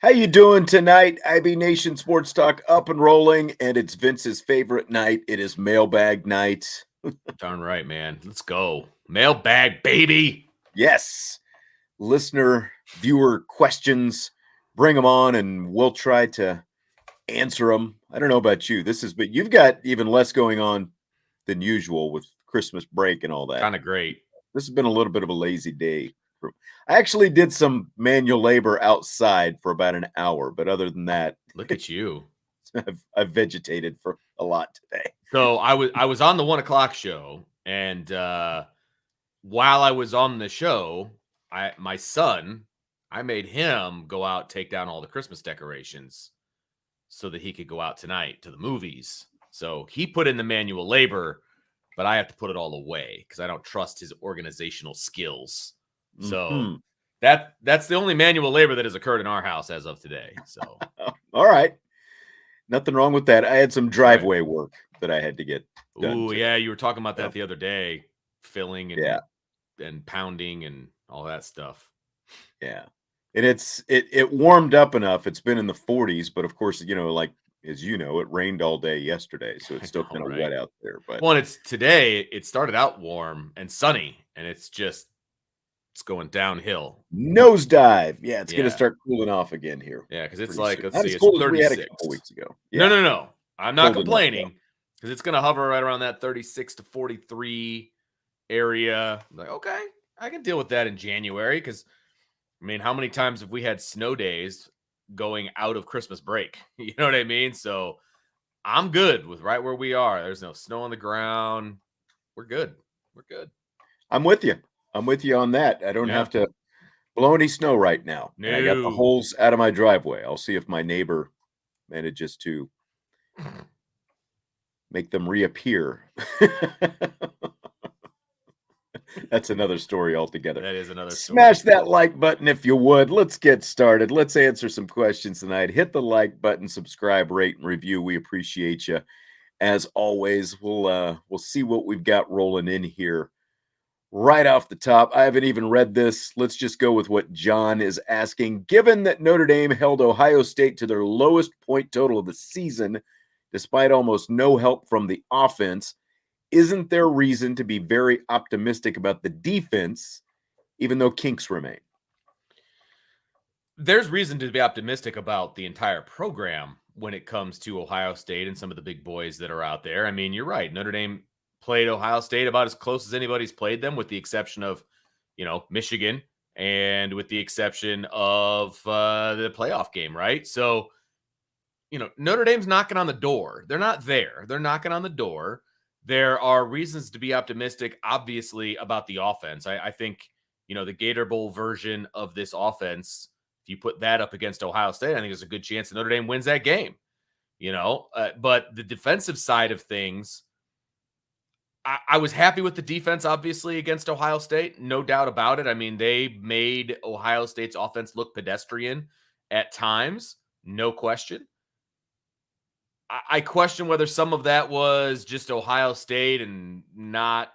How you doing tonight? IB Nation Sports Talk up and rolling, and it's Vince's favorite night. It is Mailbag night. Darn right, man. Let's go. Mailbag, baby. Yes, listener, viewer questions, bring them on, and we'll try to answer them. I don't know about you. But you've got even less going on than usual with Christmas break and all that. Kind of great. This has been a little bit of a lazy day. I actually did some manual labor outside for about an hour, but other than that, Look at you. I've vegetated for a lot today. So I was on the 1:00 show, and while I was on the show, my son, I made him go out, take down all the Christmas decorations so that he could go out tonight to the movies. So he put in the manual labor, but I have to put it all away because I don't trust his organizational skills. So that's the only manual labor that has occurred in our house as of today. So all right. Nothing wrong with that. I had some driveway work that I had to get done. Ooh, yeah, you were talking about that the other day, filling and pounding and all that stuff. Yeah. And it warmed up enough. It's been in the 40s, but of course, like as you know, it rained all day yesterday, so it's still kind of wet out there. But it's today. It started out warm and sunny, and it's going downhill. Nosedive. Yeah, it's gonna start cooling off again here. Yeah, because it's like let's see, it's 36. We had a couple weeks ago. Yeah. No. I'm not complaining because it's gonna hover right around that 36 to 43 area. I'm like, okay, I can deal with that in January because I mean, how many times have we had snow days going out of Christmas break? You know what I mean? So I'm good with right where we are. There's no snow on the ground. We're good. I'm with you. On that. I don't have to blow any snow right now. No. And I got the holes out of my driveway. I'll see if my neighbor manages to make them reappear. That's another story altogether. That is another story. Smash that like button if you would. Let's get started. Let's answer some questions tonight. Hit the like button, subscribe, rate, and review. We appreciate you. As always, we'll see what we've got rolling in here. Right off the top, I haven't even read this. Let's just go with what John is asking. Given that Notre Dame held Ohio State to their lowest point total of the season, despite almost no help from the offense, isn't there reason to be very optimistic about the defense, even though kinks remain? There's reason to be optimistic about the entire program when it comes to Ohio State and some of the big boys that are out there. I mean, you're right. Notre Dame played Ohio State about as close as anybody's played them, with the exception of, Michigan, and with the exception of the playoff game, right? So, Notre Dame's knocking on the door. They're not there. They're knocking on the door. There are reasons to be optimistic, obviously, about the offense. I think, the Gator Bowl version of this offense, if you put that up against Ohio State, I think there's a good chance that Notre Dame wins that game, But the defensive side of things, I was happy with the defense, obviously, against Ohio State. No doubt about it. I mean, they made Ohio State's offense look pedestrian at times. No question. I question whether some of that was just Ohio State and not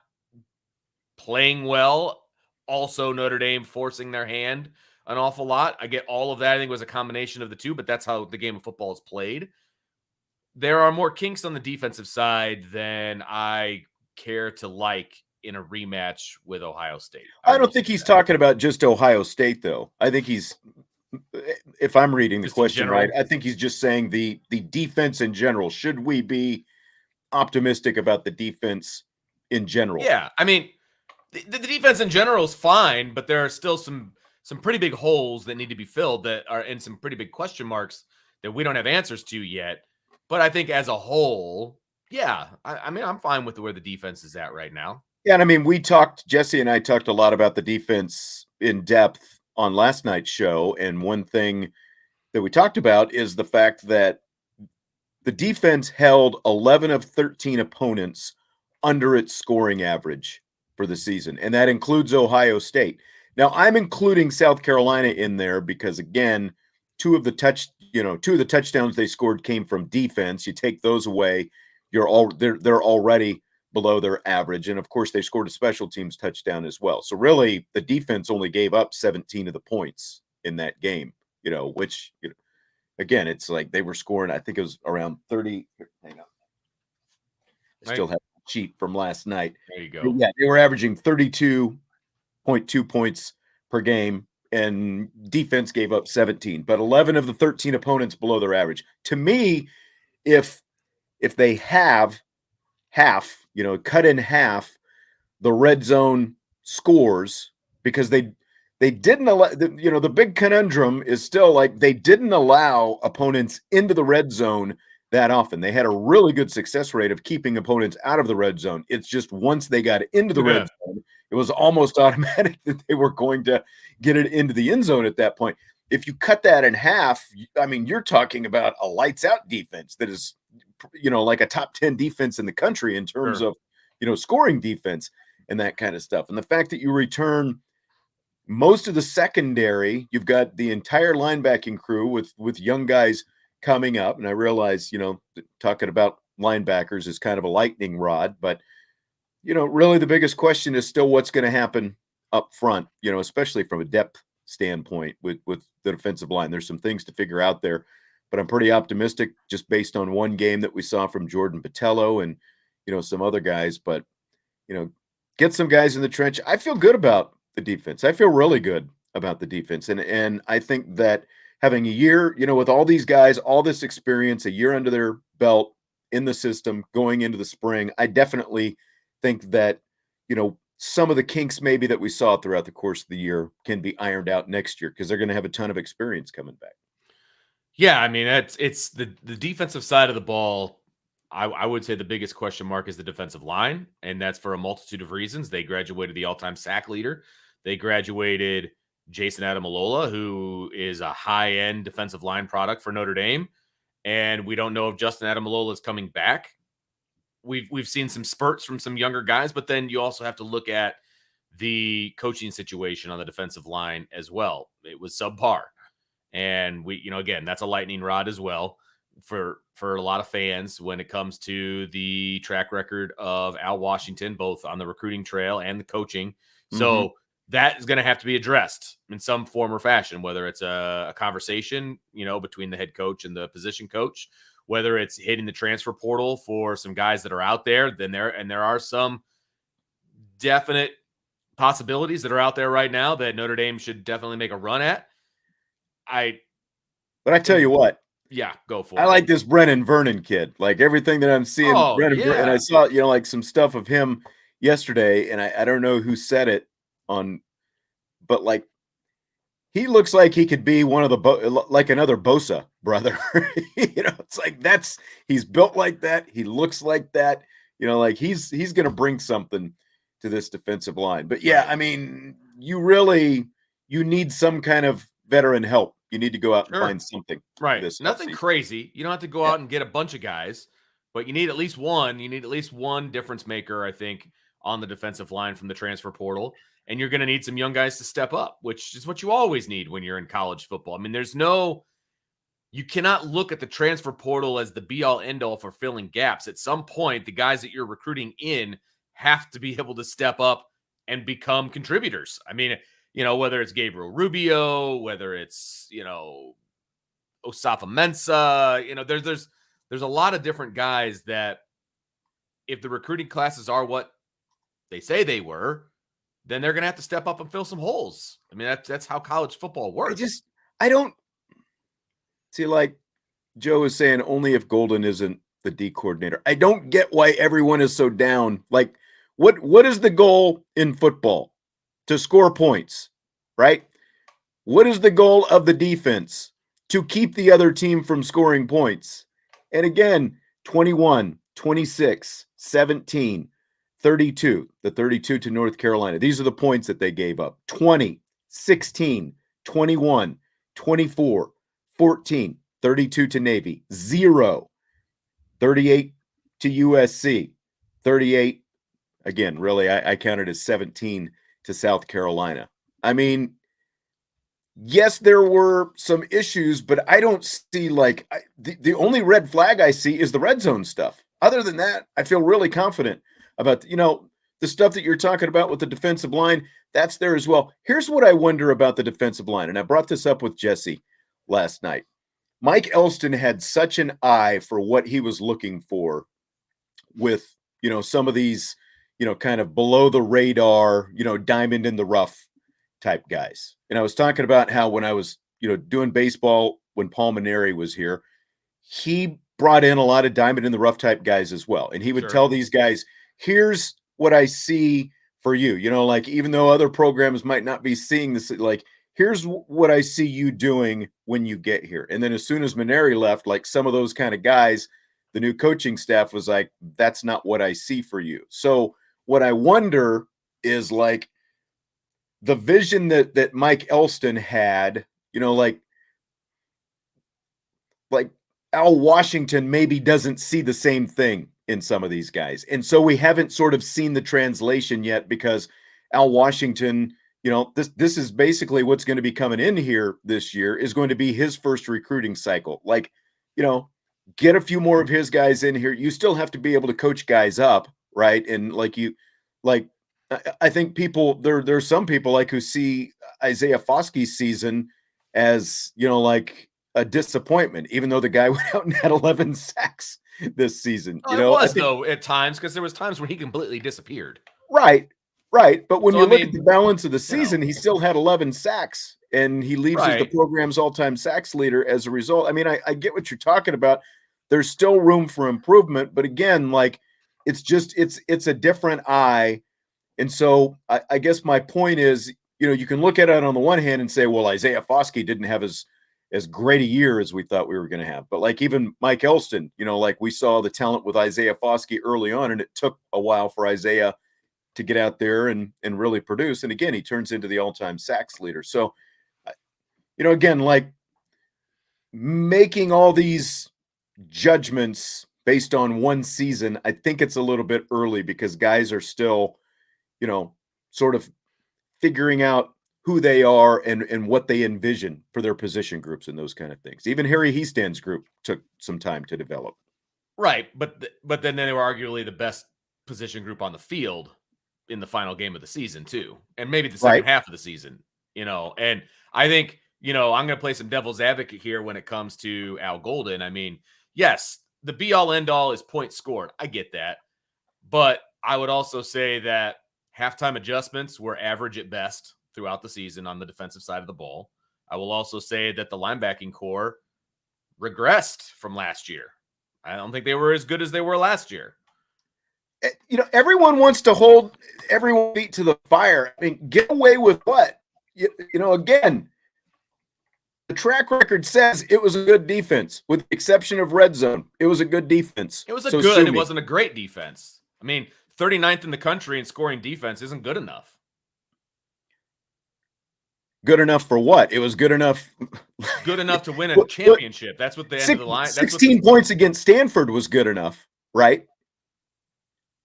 playing well. Also, Notre Dame forcing their hand an awful lot. I get all of that. I think it was a combination of the two, but that's how the game of football is played. There are more kinks on the defensive side than I care to like in a rematch with Ohio State. I don't think he's talking about just Ohio State, though. I think he's, if I'm reading the question right, I think he's just saying the defense in general. Should we be optimistic about the defense in general? Yeah, I mean, the defense in general is fine, but there are still some pretty big holes that need to be filled that are, and some pretty big question marks that we don't have answers to yet. But I think as a whole, yeah, I mean, I'm fine with where the defense is at right now. Yeah, and I mean, Jesse and I talked a lot about the defense in depth on last night's show, and one thing that we talked about is the fact that the defense held 11 of 13 opponents under its scoring average for the season, and that includes Ohio State. Now, I'm including South Carolina in there because, again, two of the touchdowns they scored came from defense. You take those away, they're already below their average, and of course, they scored a special teams touchdown as well. So really, the defense only gave up 17 of the points in that game. Which again, it's like they were scoring, I think it was around 30. Hang on. I Right. still have a cheat from last night. There you But go. yeah, they were averaging 32.2 points per game, and defense gave up 17, but 11 of the 13 opponents below their average. To me, if they have half, cut in half the red zone scores, because they didn't allow, the big conundrum is still like they didn't allow opponents into the red zone that often. They had a really good success rate of keeping opponents out of the red zone. It's just once they got into the red zone, it was almost automatic that they were going to get it into the end zone at that point. If you cut that in half, I mean, you're talking about a lights out defense that is, like a top 10 defense in the country in terms Sure. of, scoring defense and that kind of stuff. And the fact that you return most of the secondary, you've got the entire linebacking crew with young guys coming up. And I realize, talking about linebackers is kind of a lightning rod, but really the biggest question is still what's going to happen up front, especially from a depth standpoint with the defensive line. There's some things to figure out there, but I'm pretty optimistic just based on one game that we saw from Jordan Botelho and some other guys. But get some guys in the trench. I feel good about the defense. I feel really good about the defense. And I think that having a year, with all these guys, all this experience, a year under their belt in the system going into the spring, I definitely think that, some of the kinks maybe that we saw throughout the course of the year can be ironed out next year because they're going to have a ton of experience coming back. Yeah, I mean, it's the defensive side of the ball. I would say the biggest question mark is the defensive line, and that's for a multitude of reasons. They graduated the all-time sack leader. They graduated Jason Adamalola, who is a high-end defensive line product for Notre Dame, and we don't know if Justin Adamalola is coming back. We've seen some spurts from some younger guys, but then you also have to look at the coaching situation on the defensive line as well. It was subpar. And we, again, that's a lightning rod as well for a lot of fans when it comes to the track record of Al Washington, both on the recruiting trail and the coaching. So that is going to have to be addressed in some form or fashion, whether it's a conversation, between the head coach and the position coach, whether it's hitting the transfer portal for some guys that are out there. There are some definite possibilities that are out there right now that Notre Dame should definitely make a run at. But I tell you what, yeah, go for I it. like this Brennan Vernon kid. Like everything that I'm seeing, Oh, and I yeah. saw, like some stuff of him yesterday, and I don't know who said it but like he looks like he could be one of the like another Bosa brother. It's like he's built like that. He looks like that. Like he's going to bring something to this defensive line. But yeah, I mean, you need some kind of veteran help. You need to go out and Sure. find something. Right. This Nothing offseason. crazy. You don't have to go out and get a bunch of guys, but you need at least one. You need at least one difference maker, I think, on the defensive line from the transfer portal. And you're going to need some young guys to step up, which is what you always need when you're in college football. I mean, you cannot look at the transfer portal as the be all end all for filling gaps. At some point, the guys that you're recruiting in have to be able to step up and become contributors. I mean, whether it's Gabriel Rubio, whether it's, Osafa Mensah, there's a lot of different guys that if the recruiting classes are what they say they were, then they're going to have to step up and fill some holes. I mean, that's how college football works. I don't see, like Joe is saying, only if Golden isn't the D coordinator. I don't get why everyone is so down. Like, what is the goal in football? To score points, right? What is the goal of the defense? To keep the other team from scoring points. And again, 21, 26, 17, 32, the 32 to North Carolina. These are the points that they gave up. 20, 16, 21, 24, 14, 32 to Navy, 0, 38 to USC, 38. Again, really, I counted as 17 to South Carolina. I mean, yes, there were some issues, but I don't see the only red flag I see is the red zone stuff. Other than that, I feel really confident about, the stuff that you're talking about with the defensive line. That's there as well. Here's what I wonder about the defensive line. And I brought this up with Jesse last night. Mike Elston had such an eye for what he was looking for with, some of these, kind of below the radar, diamond in the rough type guys. And I was talking about how when I was, doing baseball when Paul Maneri was here, he brought in a lot of diamond in the rough type guys as well. And he would Sure. tell these guys, here's what I see for you. Like even though other programs might not be seeing this, like, here's what I see you doing when you get here. And then as soon as Maneri left, like some of those kind of guys, the new coaching staff was like, that's not what I see for you. So what I wonder is like the vision that Mike Elston had, like Al Washington maybe doesn't see the same thing in some of these guys. And so we haven't sort of seen the translation yet because Al Washington, this is basically what's going to be coming in here this year is going to be his first recruiting cycle. Like, get a few more of his guys in here. You still have to be able to coach guys up, right? And I think there's some people like who see Isaiah Foskey's season as, like a disappointment, even though the guy went out and had 11 sacks this season. It was, though, at times, because there was times where he completely disappeared. Right. But when So, you look at the balance of the season, you know. he still had 11 sacks, and he leaves as the Right. program's all-time sacks leader as a result. I mean, I get what you're talking about. There's still room for improvement, but again, like it's a different eye. And so I guess my point is, you can look at it on the one hand and say, well, Isaiah Foskey didn't have as great a year as we thought we were going to have. But like even Mike Elston, like we saw the talent with Isaiah Foskey early on, and it took a while for Isaiah to get out there and really produce. And again, he turns into the all-time sacks leader. So, again, like making all these judgments based on one season, I think it's a little bit early because guys are still, sort of figuring out who they are and what they envision for their position groups and those kind of things. Even Harry Heastand's group took some time to develop. Right, but then they were arguably the best position group on the field in the final game of the season too, and maybe the second half of the season. And I think I'm going to play some devil's advocate here when it comes to Al Golden. I mean, yes, the be all end all is points scored. I get that, but I would also say that halftime adjustments were average at best throughout the season on the defensive side of the ball. I will also say that the linebacking core regressed from last year. I don't think they were as good as they were last year. Everyone wants to hold everyone feet to the fire. I mean, get away with what? Again, the track record says it was a good defense, with the exception of red zone. It was a good defense. It was good. It wasn't a great defense. I mean, 39th in the country in scoring defense isn't good enough. Good enough for what? It was good enough. Good enough to win a championship. That's what the end of the line. 16 points against Stanford was good enough, right?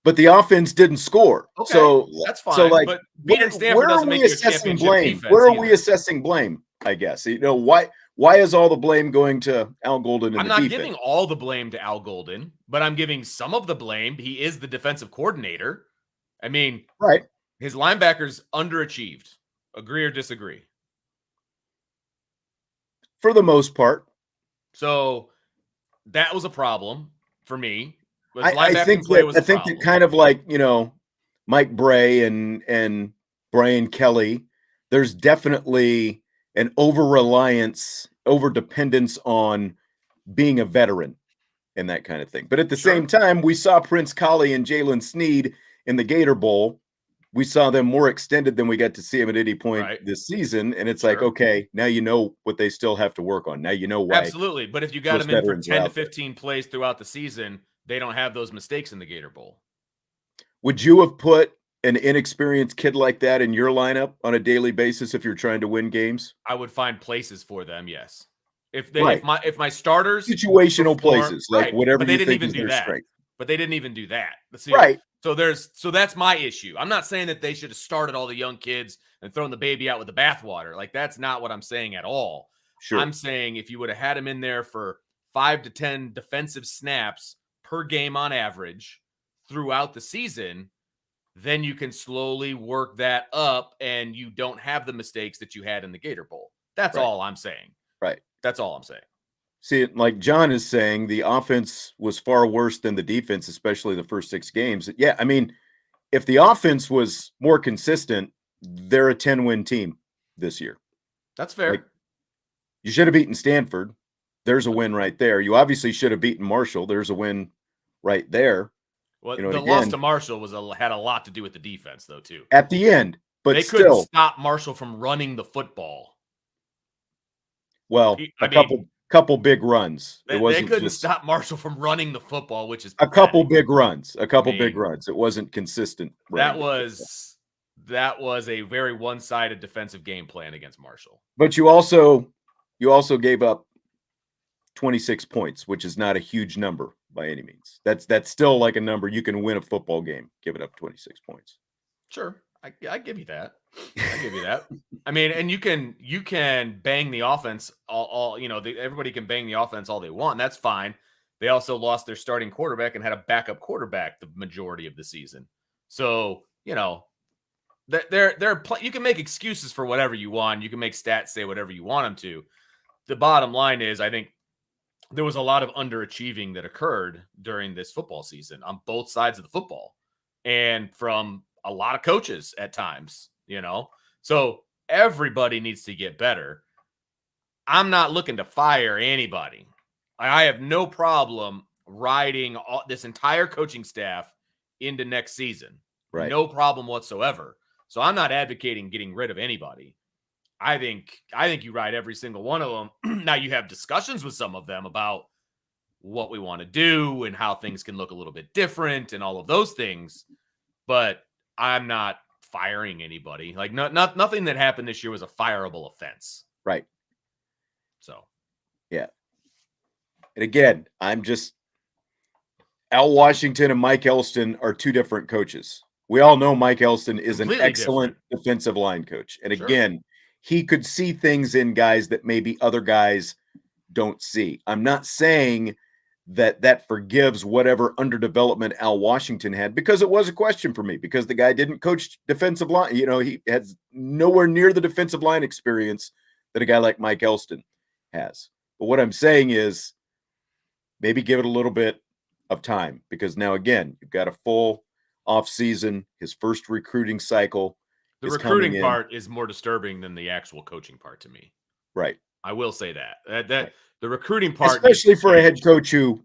But the offense didn't score. Okay, so that's fine. So like, but beating Stanford doesn't make you a championship defense. Where are we assessing blame? I guess why is all the blame going to Al Golden? And I'm not giving all the blame to Al Golden, but I'm giving some of the blame. He is the defensive coordinator. I mean, right? His linebackers underachieved. Agree or disagree? For the most part. So that was a problem for me. I think that kind of like, Mike Bray and Brian Kelly, there's definitely an over-reliance, over-dependence on being a veteran and that kind of thing. But at the same time, we saw Prince Collie and Jalen Sneed in the Gator Bowl. We saw them more extended than we got to see them at any point this season. And it's like, okay, now you know what they still have to work on. Now you know why. Absolutely. But if you got them in for 10 to 15 plays throughout the season, they don't have those mistakes in the Gator Bowl. Would you have put an inexperienced kid like that in your lineup on a daily basis if you're trying to win games? I would find places for them, yes. If my starters situational places, like whatever but they you didn't think even is do their that. strength. But they didn't even do that. Right. So that's my issue. I'm not saying that they should have started all the young kids and thrown the baby out with the bathwater. Like, that's not what I'm saying at all. Sure. I'm saying if you would have had him in there for 5 to 10 defensive snaps per game on average throughout the season, then you can slowly work that up and you don't have the mistakes that you had in the Gator Bowl. That's all I'm saying. Right. That's all I'm saying. See, like John is saying, the offense was far worse than the defense, especially the first 6 games. Yeah, I mean, if the offense was more consistent, they're a 10-win team this year. That's Like, fair. you should have beaten Stanford. There's a win right there. You obviously should have beaten Marshall. There's a win right there. Well, You know, and the loss to again, Marshall had a lot to do with the defense, though, too. at the end, but They couldn't still, stop Marshall from running the football. well, I a mean, couple big runs. It they wasn't couldn't just stop Marshall from running the football, which is a couple pathetic. big runs. A I couple big mean, runs. It wasn't consistent that running the football. was that was a very one-sided defensive game plan against Marshall. But you also gave up 26 points, which is not a huge number by any means. That's still like a number you can win a football game giving up 26 points. Sure, I give you that. I give you that. I mean, and you can bang the offense all everybody can bang the offense all they want. And that's fine. They also lost their starting quarterback and had a backup quarterback the majority of the season. So you can make excuses for whatever you want. You can make stats say whatever you want them to. The bottom line is, I think there was a lot of underachieving that occurred during this football season on both sides of the football, and from a lot of coaches at times. So everybody needs to get better. I'm not looking to fire anybody. I have no problem riding this entire coaching staff into next season. Right. No problem whatsoever. So I'm not advocating getting rid of anybody. I think you ride every single one of them. Now you have discussions with some of them about what we want to do and how things can look a little bit different and all of those things. But I'm not firing anybody. Like nothing that happened this year was a fireable offense. Right. So, yeah. And again, Al Washington and Mike Elston are two different coaches. We all know Mike Elston is an excellent defensive line coach. And again, he could see things in guys that maybe other guys don't see. I'm not saying that forgives whatever underdevelopment Al Washington had, because it was a question for me, because the guy didn't coach defensive line. He has nowhere near the defensive line experience that a guy like Mike Elston has. But what I'm saying is maybe give it a little bit of time, because now, again, you've got a full off season, his first recruiting cycle. The recruiting part is more disturbing than the actual coaching part to me. Right. I will say that. Right. The recruiting part, especially for a head coach who,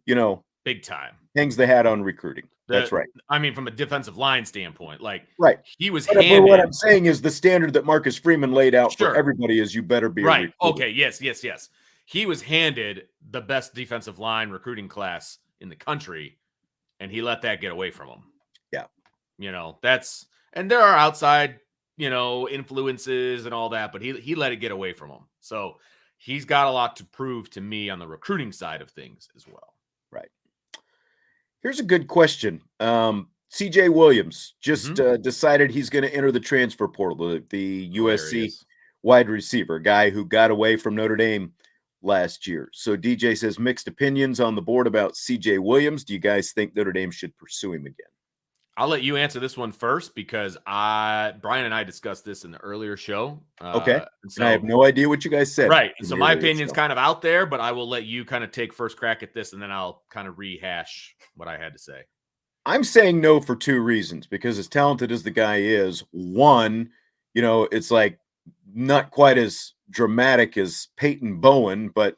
big time hangs the hat on recruiting. That's right. I mean, from a defensive line standpoint, right. He was handed. But what I'm saying is the standard that Marcus Freeman laid out for everybody is you better be right. Okay. Yes. He was handed the best defensive line recruiting class in the country, and he let that get away from him. Yeah. And there are outside, influences and all that, but he let it get away from him. So he's got a lot to prove to me on the recruiting side of things as well. Right. Here's a good question. CJ Williams just decided he's going to enter the transfer portal, the USC wide receiver, guy who got away from Notre Dame last year. So DJ says mixed opinions on the board about CJ Williams. Do you guys think Notre Dame should pursue him again? I'll let you answer this one first, because Brian and I discussed this in the earlier show. Okay. So I have no idea what you guys said. Right. So my opinion's kind of out there, but I will let you kind of take first crack at this, and then I'll kind of rehash what I had to say. I'm saying no for two reasons, because as talented as the guy is, one, it's like not quite as dramatic as Peyton Bowen, but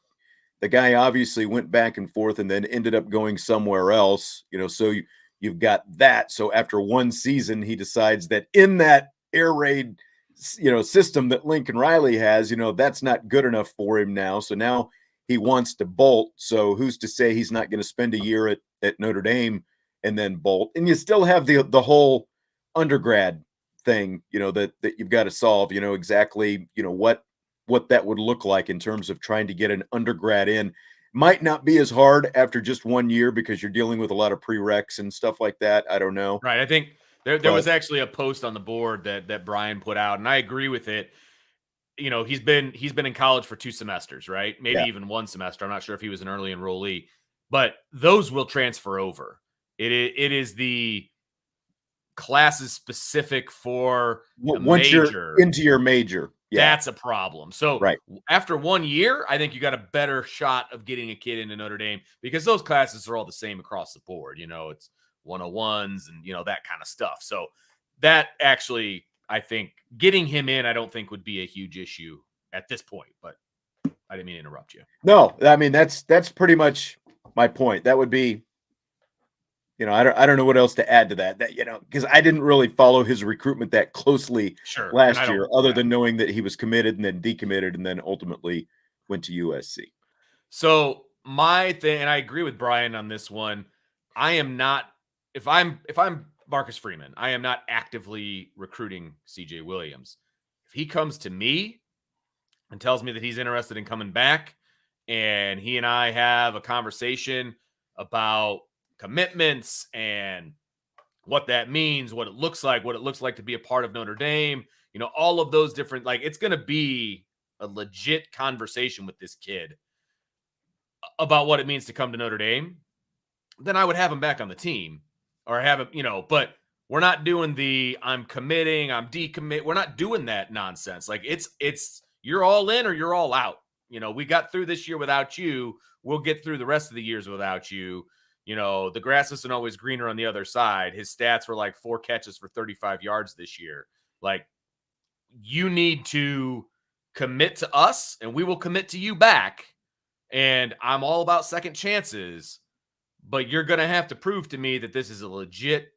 the guy obviously went back and forth and then ended up going somewhere else, so you've got that. So after one season, he decides that in that air raid, system that Lincoln Riley has, that's not good enough for him now. So now he wants to bolt. So who's to say he's not going to spend a year at Notre Dame and then bolt? And you still have the whole undergrad thing, that you've got to solve, exactly, what that would look like in terms of trying to get an undergrad in. Might not be as hard after just 1 year, because you're dealing with a lot of prereqs and stuff like that. I don't know. Right. I think there was actually a post on the board that Brian put out, and I agree with it. He's been in college for 2 semesters, right? Maybe even 1 semester. I'm not sure if he was an early enrollee, but those will transfer over. It is the classes specific for once major. You're into your major. Yeah. That's a problem. So Right. after 1 year, I think you got a better shot of getting a kid into Notre Dame because those classes are all the same across the board. It's 101s and that kind of stuff. So that actually, I think getting him in, I don't think would be a huge issue at this point. But I didn't mean to interrupt you. No, I mean that's pretty much my point. That would be, I don't know what else to add to that. Because I didn't really follow his recruitment that closely Sure, and I last don't. year, other Yeah. than knowing that he was committed and then decommitted and then ultimately went to USC. So my thing, and I agree with Brian on this one. I am not. If I'm Marcus Freeman, I am not actively recruiting CJ Williams. If he comes to me and tells me that he's interested in coming back, and he and I have a conversation about commitments and what that means, what it looks like to be a part of Notre Dame, all of those different, like, it's going to be a legit conversation with this kid about what it means to come to Notre Dame, then I would have him back on the team or have him, but we're not doing the I'm committing, I'm decommit. We're not doing that nonsense. Like it's you're all in or you're all out. We got through this year without you. We'll get through the rest of the years without you. The grass isn't always greener on the other side. His stats were like 4 catches for 35 yards this year. Like, you need to commit to us and we will commit to you back. And I'm all about second chances, but you're going to have to prove to me that this is a legit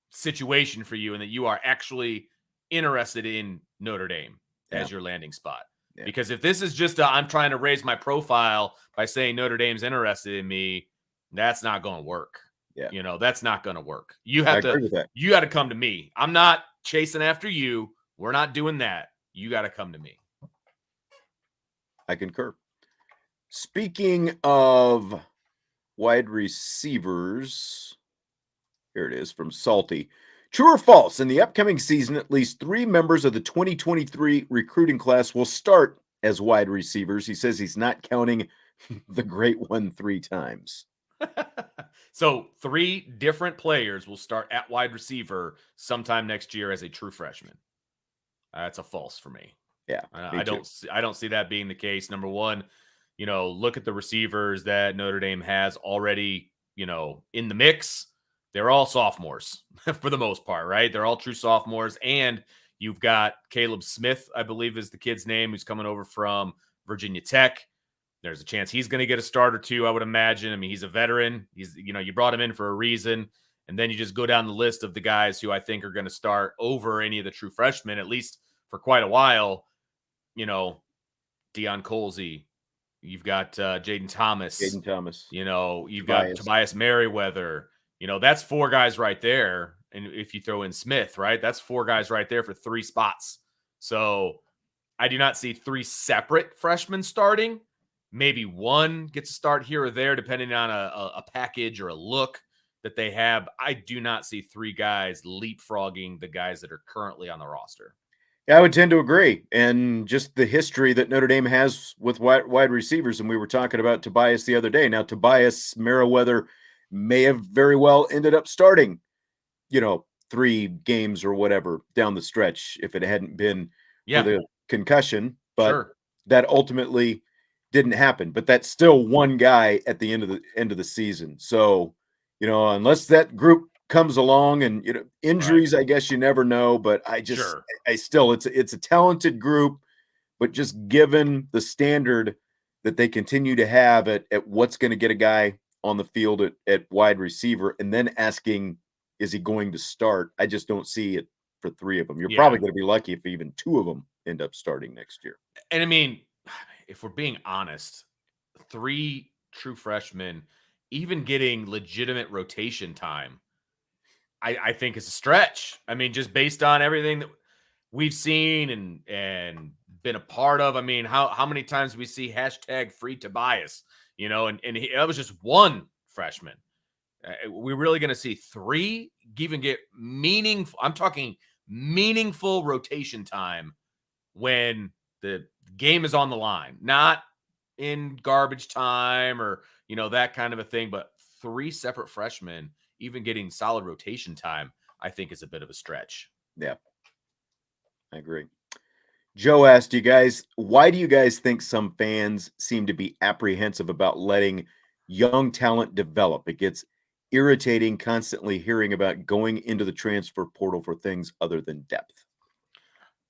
situation for you and that you are actually interested in Notre Dame as your landing spot. Yeah. Because if this is just I'm trying to raise my profile by saying Notre Dame's interested in me, that's not going to work. Yeah. That's not going to work. I agree with that. You got to come to me. I'm not chasing after you. We're not doing that. You got to come to me. I concur. Speaking of wide receivers, here it is from Salty. True or false? In the upcoming season, at least 3 members of the 2023 recruiting class will start as wide receivers. He says he's not counting the great one 3 times. So 3 different players will start at wide receiver sometime next year as a true freshman. That's a false for me. Yeah, I don't see that being the case. Number one, look at the receivers that Notre Dame has already, in the mix. They're all sophomores for the most part, right? They're all true sophomores. And you've got Caleb Smith, I believe is the kid's name, who's coming over from Virginia Tech. There's a chance he's going to get a start or two, I would imagine. I mean, he's a veteran. He's, you brought him in for a reason. And then you just go down the list of the guys who I think are going to start over any of the true freshmen, at least for quite a while. Deion Colsey. You've got Jaden Thomas. You've You've got Tobias Merriweather. That's 4 guys right there. And if you throw in Smith, right, that's 4 guys right there for 3 spots. So I do not see 3 separate freshmen starting. Maybe one gets a start here or there, depending on a package or a look that they have. I do not see 3 guys leapfrogging the guys that are currently on the roster. Yeah, I would tend to agree. And just the history that Notre Dame has with wide receivers. And we were talking about Tobias the other day. Now, Tobias Merriweather may have very well ended up starting, 3 games or whatever down the stretch if it hadn't been for the concussion. But that ultimately didn't happen. But that's still one guy at the end of the season. So, unless that group comes along and injuries, right. I guess you never know, but I still it's a talented group, but just given the standard that they continue to have at what's going to get a guy on the field at wide receiver, and then asking, is he going to start? I just don't see it for 3 of them. You're probably going to be lucky if even 2 of them end up starting next year. And I mean, if we're being honest, 3 true freshmen, even getting legitimate rotation time, I think is a stretch. I mean, just based on everything that we've seen and been a part of. I mean, how many times we see #free Tobias, and that was just 1 freshman. We're really going to see 3 even get meaningful. I'm talking meaningful rotation time when the game is on the line, not in garbage time or, that kind of a thing, but 3 separate freshmen even getting solid rotation time, I think is a bit of a stretch. Yeah, I agree. Joe asked you guys, why do you guys think some fans seem to be apprehensive about letting young talent develop? It gets irritating constantly hearing about going into the transfer portal for things other than depth.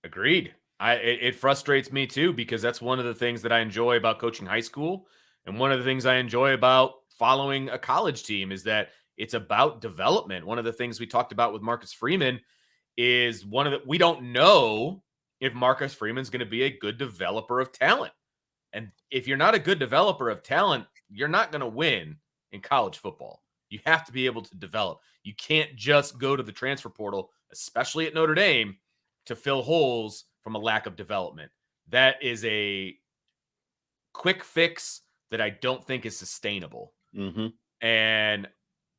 Agreed. It frustrates me too, because that's one of the things that I enjoy about coaching high school, and one of the things I enjoy about following a college team is that it's about development. One of the things we talked about with Marcus Freeman is we don't know if Marcus Freeman's going to be a good developer of talent. And if you're not a good developer of talent, you're not going to win in college football. You have to be able to develop. You can't just go to the transfer portal, especially at Notre Dame, to fill holes from a lack of development. That is a quick fix that I don't think is sustainable. Mm-hmm. And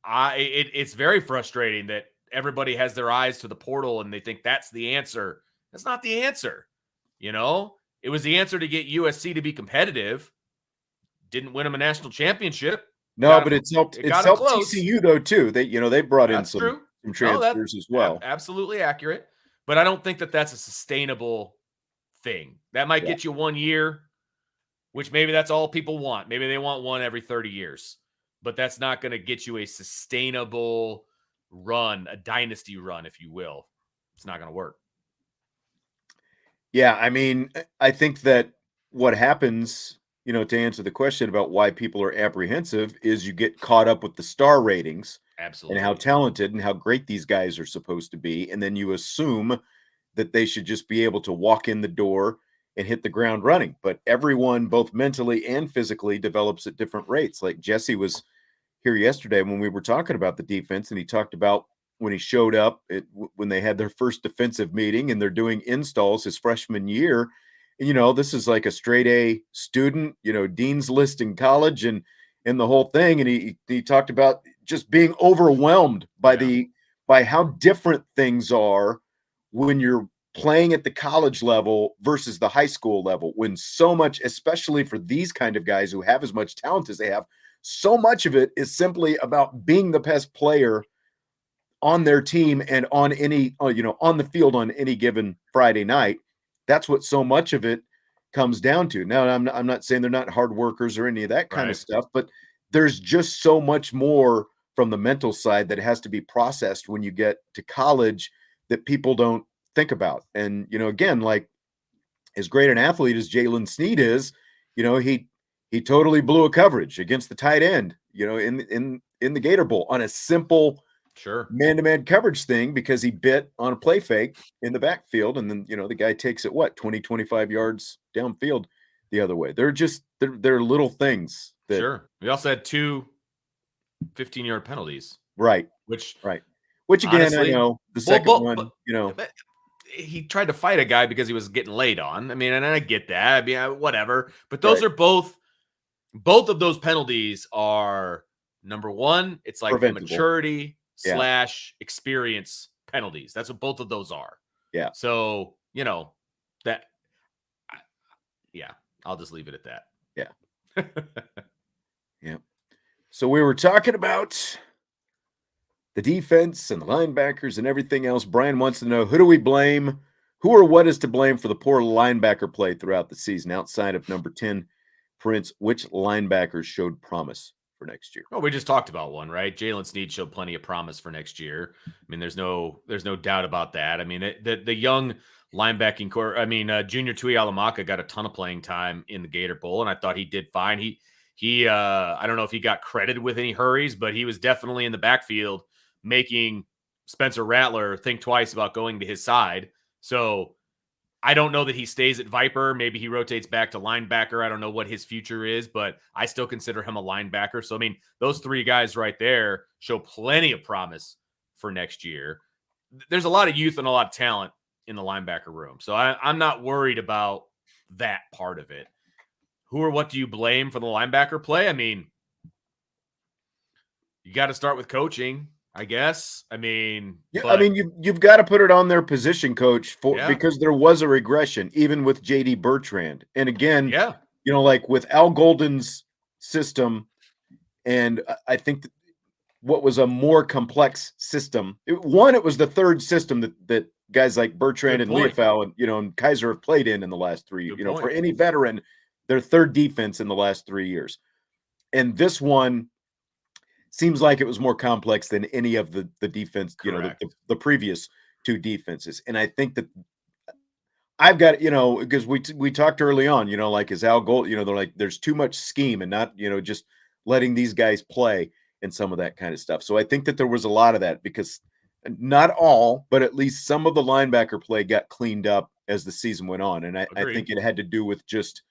it's very frustrating that everybody has their eyes to the portal and they think that's the answer. That's not the answer. You know, it was the answer to get USC to be competitive. Didn't win them a national championship. No, but it's helped. It It's got them helped close. TCU though too. They brought in That's some true. No, transfers as well. absolutely accurate. But I don't think that that's a sustainable thing. That might get you 1 year, which maybe that's all people want. Maybe they want one every 30 years. But that's not going to get you a sustainable run, a dynasty run, if you will. It's not going to work. Yeah, I mean, I think that what happens, to answer the question about why people are apprehensive, is you get caught up with the star ratings and how Absolutely. talented and how great these guys are supposed to be, and then you assume that they should just be able to walk in the door and hit the ground running. But everyone, both mentally and physically, develops at different rates. Like Jesse was here yesterday when we were talking about the defense, and he talked about when he showed up when they had their first defensive meeting and they're doing installs his freshman year. And, this is like a straight A student, dean's list in college and the whole thing. And he talked about just being overwhelmed by how different things are when you're playing at the college level versus the high school level, when so much, especially for these kind of guys who have as much talent as they have, so much of it is simply about being the best player on their team and on on the field on any given Friday night. That's what so much of it comes down to. Now, I'm not saying they're not hard workers or any of that kind of stuff, but there's just so much more from the mental side that has to be processed when you get to college that people don't think about. And, again, like as great an athlete as Jalen Sneed is, he totally blew a coverage against the tight end, in the Gator Bowl on a simple man-to-man coverage thing because he bit on a play fake in the backfield. And then, the guy takes it, 20, 25 yards downfield the other way. They're little things that. Sure. We also had 2 15-yard penalties. Right. Which Again, honestly, I know the second one, he tried to fight a guy because he was getting laid on. I mean, and I get that. I mean, whatever. But those are both of those penalties are, number one, it's like the maturity / experience penalties. That's what both of those are. Yeah. So, I'll just leave it at that. Yeah. Yeah. So we were talking about the defense and the linebackers and everything else. Brian wants to know, who do we blame? Who or what is to blame for the poor linebacker play throughout the season outside of number 10, Prince? Which linebackers showed promise for next year? Well, we just talked about one, right? Jalen Sneed showed plenty of promise for next year. I mean, there's no doubt about that. I mean, the young linebacking core. I mean, Junior Tuihalamaka got a ton of playing time in the Gator Bowl, and I thought he did fine. He I don't know if he got credited with any hurries, but he was definitely in the backfield making Spencer Rattler think twice about going to his side. So I don't know that he stays at Viper. Maybe he rotates back to linebacker. I don't know what his future is, but I still consider him a linebacker. So, I mean, those 3 guys right there show plenty of promise for next year. There's a lot of youth and a lot of talent in the linebacker room. So I'm not worried about that part of it. Who or what do you blame for the linebacker play? I mean, you got to start with coaching, I guess. I mean, you've got to put it on their position coach because there was a regression, even with JD Bertrand. And again, like with Al Golden's system, and I think what was a more complex system. It was the third system that guys like Bertrand Good and point. Leofau and Kaiser have played in the last 3. Good For point. any veteran, their third defense in the last 3 years. And this one seems like it was more complex than any of the defense, Correct. the previous 2 defenses. And I think that I've got, because we talked early on, like is Al Gold, they're like there's too much scheme and not, just letting these guys play and some of that kind of stuff. So I think that there was a lot of that because not all, but at least some of the linebacker play got cleaned up as the season went on. And I Agreed. think it had to do with just,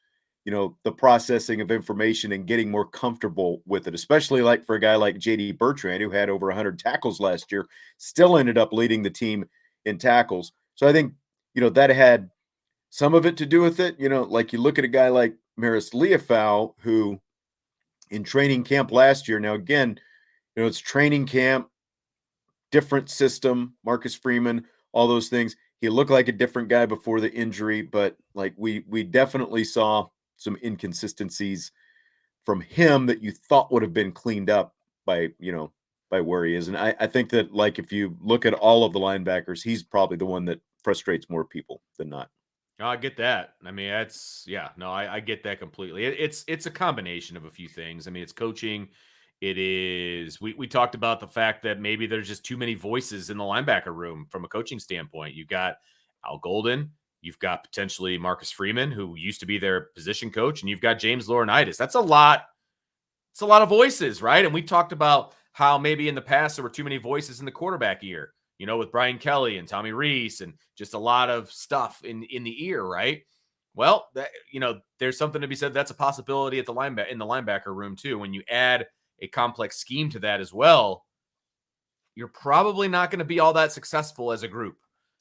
the processing of information and getting more comfortable with it, especially like for a guy like JD Bertrand, who had over 100 tackles last year, still ended up leading the team in tackles. So I think, that had some of it to do with it. Like you look at a guy like Maris Leofau, who in training camp last year, now again, it's training camp, different system, Marcus Freeman, all those things. He looked like a different guy before the injury, but like we definitely saw some inconsistencies from him that you thought would have been cleaned up by where he is. And I think that like if you look at all of the linebackers, he's probably the one that frustrates more people than not. No, I get that. I mean, I get that completely. It's a combination of a few things. I mean, it's coaching. It is we talked about the fact that maybe there's just too many voices in the linebacker room from a coaching standpoint. You got Al Golden, you've got potentially Marcus Freeman, who used to be their position coach, and you've got James Laurinaitis. That's a lot. It's a lot of voices, right? And we talked about how maybe in the past there were too many voices in the quarterback ear, with Brian Kelly and Tommy Reese and just a lot of stuff in the ear, right? Well, there's something to be said. That's a possibility at the linebacker room too. When you add a complex scheme to that as well, you're probably not going to be all that successful as a group.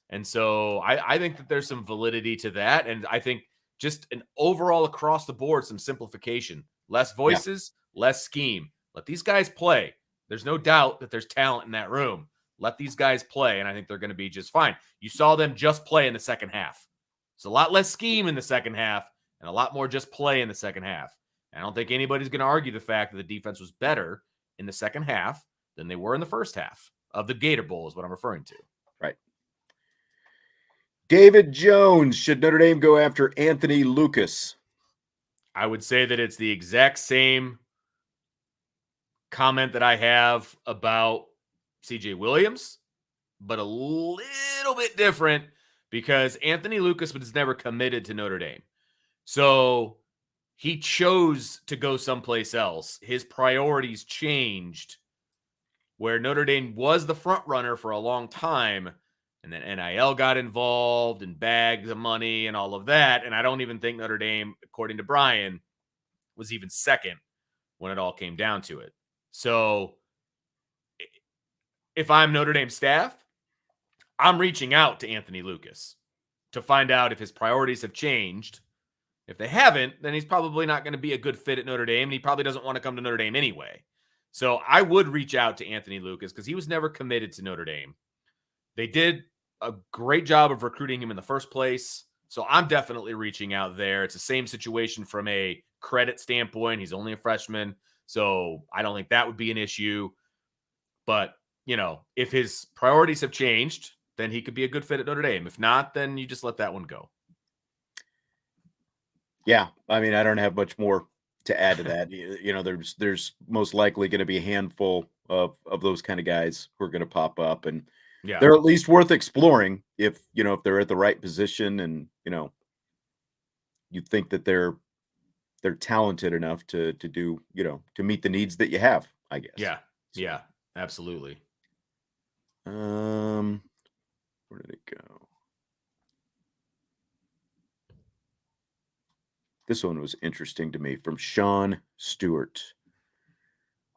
And so I think that there's some validity to that. And I think just an overall across the board, some simplification, less Yeah. voices, less scheme. Let these guys play. There's no doubt that there's talent in that room. Let these guys play. And I think they're going to be just fine. You saw them just play in the second half. It's a lot less scheme in the second half and a lot more just play in the second half. I don't think anybody's going to argue the fact that the defense was better in the second half than they were in the first half of the Gator Bowl is what I'm referring to. Right. David Jones, should Notre Dame go after Anthony Lucas? I would say that it's the exact same comment that I have about CJ Williams, but a little bit different because Anthony Lucas was never committed to Notre Dame. So he chose to go someplace else. His priorities changed where Notre Dame was the front runner for a long time. And then NIL got involved and bagged the money and all of that. And I don't even think Notre Dame, according to Brian, was even second when it all came down to it. So if I'm Notre Dame staff, I'm reaching out to Anthony Lucas to find out if his priorities have changed. If they haven't, then he's probably not going to be a good fit at Notre Dame, and he probably doesn't want to come to Notre Dame anyway. So I would reach out to Anthony Lucas because he was never committed to Notre Dame. They did a great job of recruiting him in the first place. So I'm definitely reaching out there. It's the same situation from a credit standpoint. He's only a freshman. So I don't think that would be an issue. But, if his priorities have changed, then he could be a good fit at Notre Dame. If not, then you just let that one go. Yeah. I mean, I don't have much more to add to that. There's most likely going to be a handful of those kind of guys who are going to pop up, and Yeah. they're at least worth exploring if they're at the right position and, you think that they're talented enough to do, to meet the needs that you have, I guess. Yeah. So, Yeah. Absolutely. where did it go? This one was interesting to me from Sean Stewart.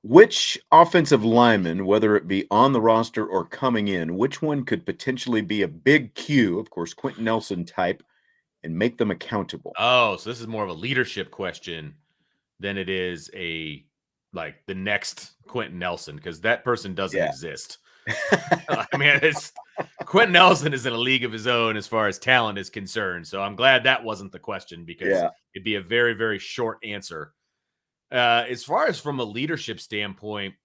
Which offensive lineman, whether it be on the roster or coming in, which one could potentially be a big Q, of course, Quentin Nelson type, and make them accountable? Oh, so this is more of a leadership question than it is the next Quentin Nelson, because that person doesn't Yeah. exist. I mean, Quentin Nelson is in a league of his own as far as talent is concerned. So I'm glad that wasn't the question because Yeah. it'd be a very, very short answer. As far as from a leadership standpoint,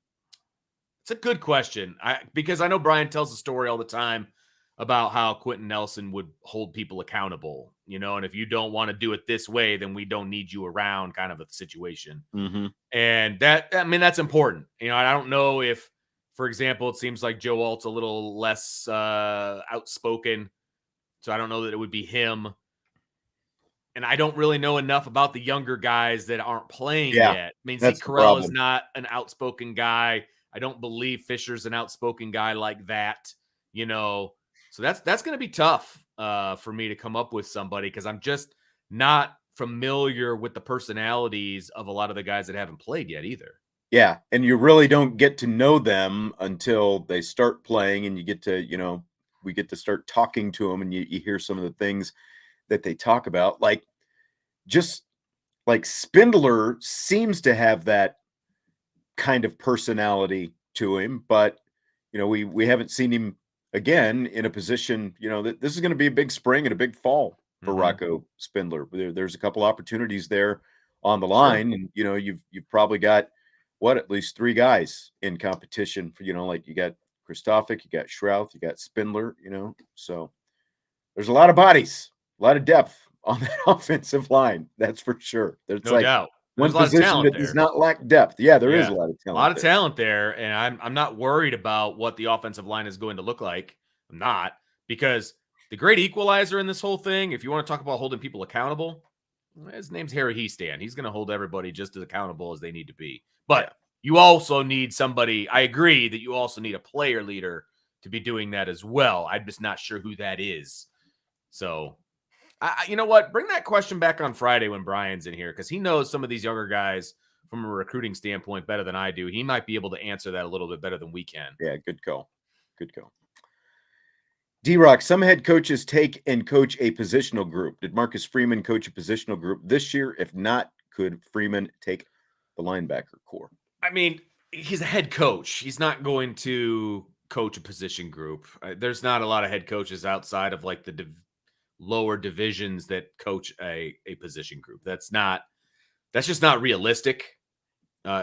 it's a good question. Because I know Brian tells the story all the time about how Quentin Nelson would hold people accountable, and if you don't want to do it this way, then we don't need you around, kind of a situation. Mm-hmm. And that's important. I don't know if, for example, it seems like Joe Alt's a little less outspoken. So I don't know that it would be him. And I don't really know enough about the younger guys that aren't playing Yeah, yet. I mean, that's Zeke the Correll is problem. not an outspoken guy. I don't believe Fisher's an outspoken guy like that, So that's going to be tough for me to come up with somebody, because I'm just not familiar with the personalities of a lot of the guys that haven't played yet either. Yeah, and you really don't get to know them until they start playing, and you get to, we get to start talking to them, and you hear some of the things that they talk about. Like, just like Spindler seems to have that kind of personality to him, but we haven't seen him again in a position, that this is going to be a big spring and a big fall for Mm-hmm. Rocco Spindler. There's a couple opportunities there on the Sure. line, and you've probably got at least three guys in competition for, like you got Christophic, you got Shrouth, you got Spindler, so there's a lot of bodies, a lot of depth on that offensive line. That's for sure. There's No like doubt. one There's a lot of position talent that does there. not lack depth. Yeah, there is Yeah. a lot of A talent lot of there. talent there. And I'm not worried about what the offensive line is going to look like. I'm not, because the great equalizer in this whole thing, if you want to talk about holding people accountable, his name's Harry Heastan. He's going to hold everybody just as accountable as they need to be. But Yeah. you also need somebody. I agree that you also need a player leader to be doing that as well. I'm just not sure who that is. So, you know what? Bring that question back on Friday when Brian's in here, because he knows some of these younger guys from a recruiting standpoint better than I do. He might be able to answer that a little bit better than we can. Yeah, good call. Good call. D-Rock, some head coaches take and coach a positional group. Did Marcus Freeman coach a positional group this year? If not, could Freeman take the linebacker core? I mean, he's a head coach. He's not going to coach a position group. There's not a lot of head coaches outside of like the lower divisions that coach a position group. That's just not realistic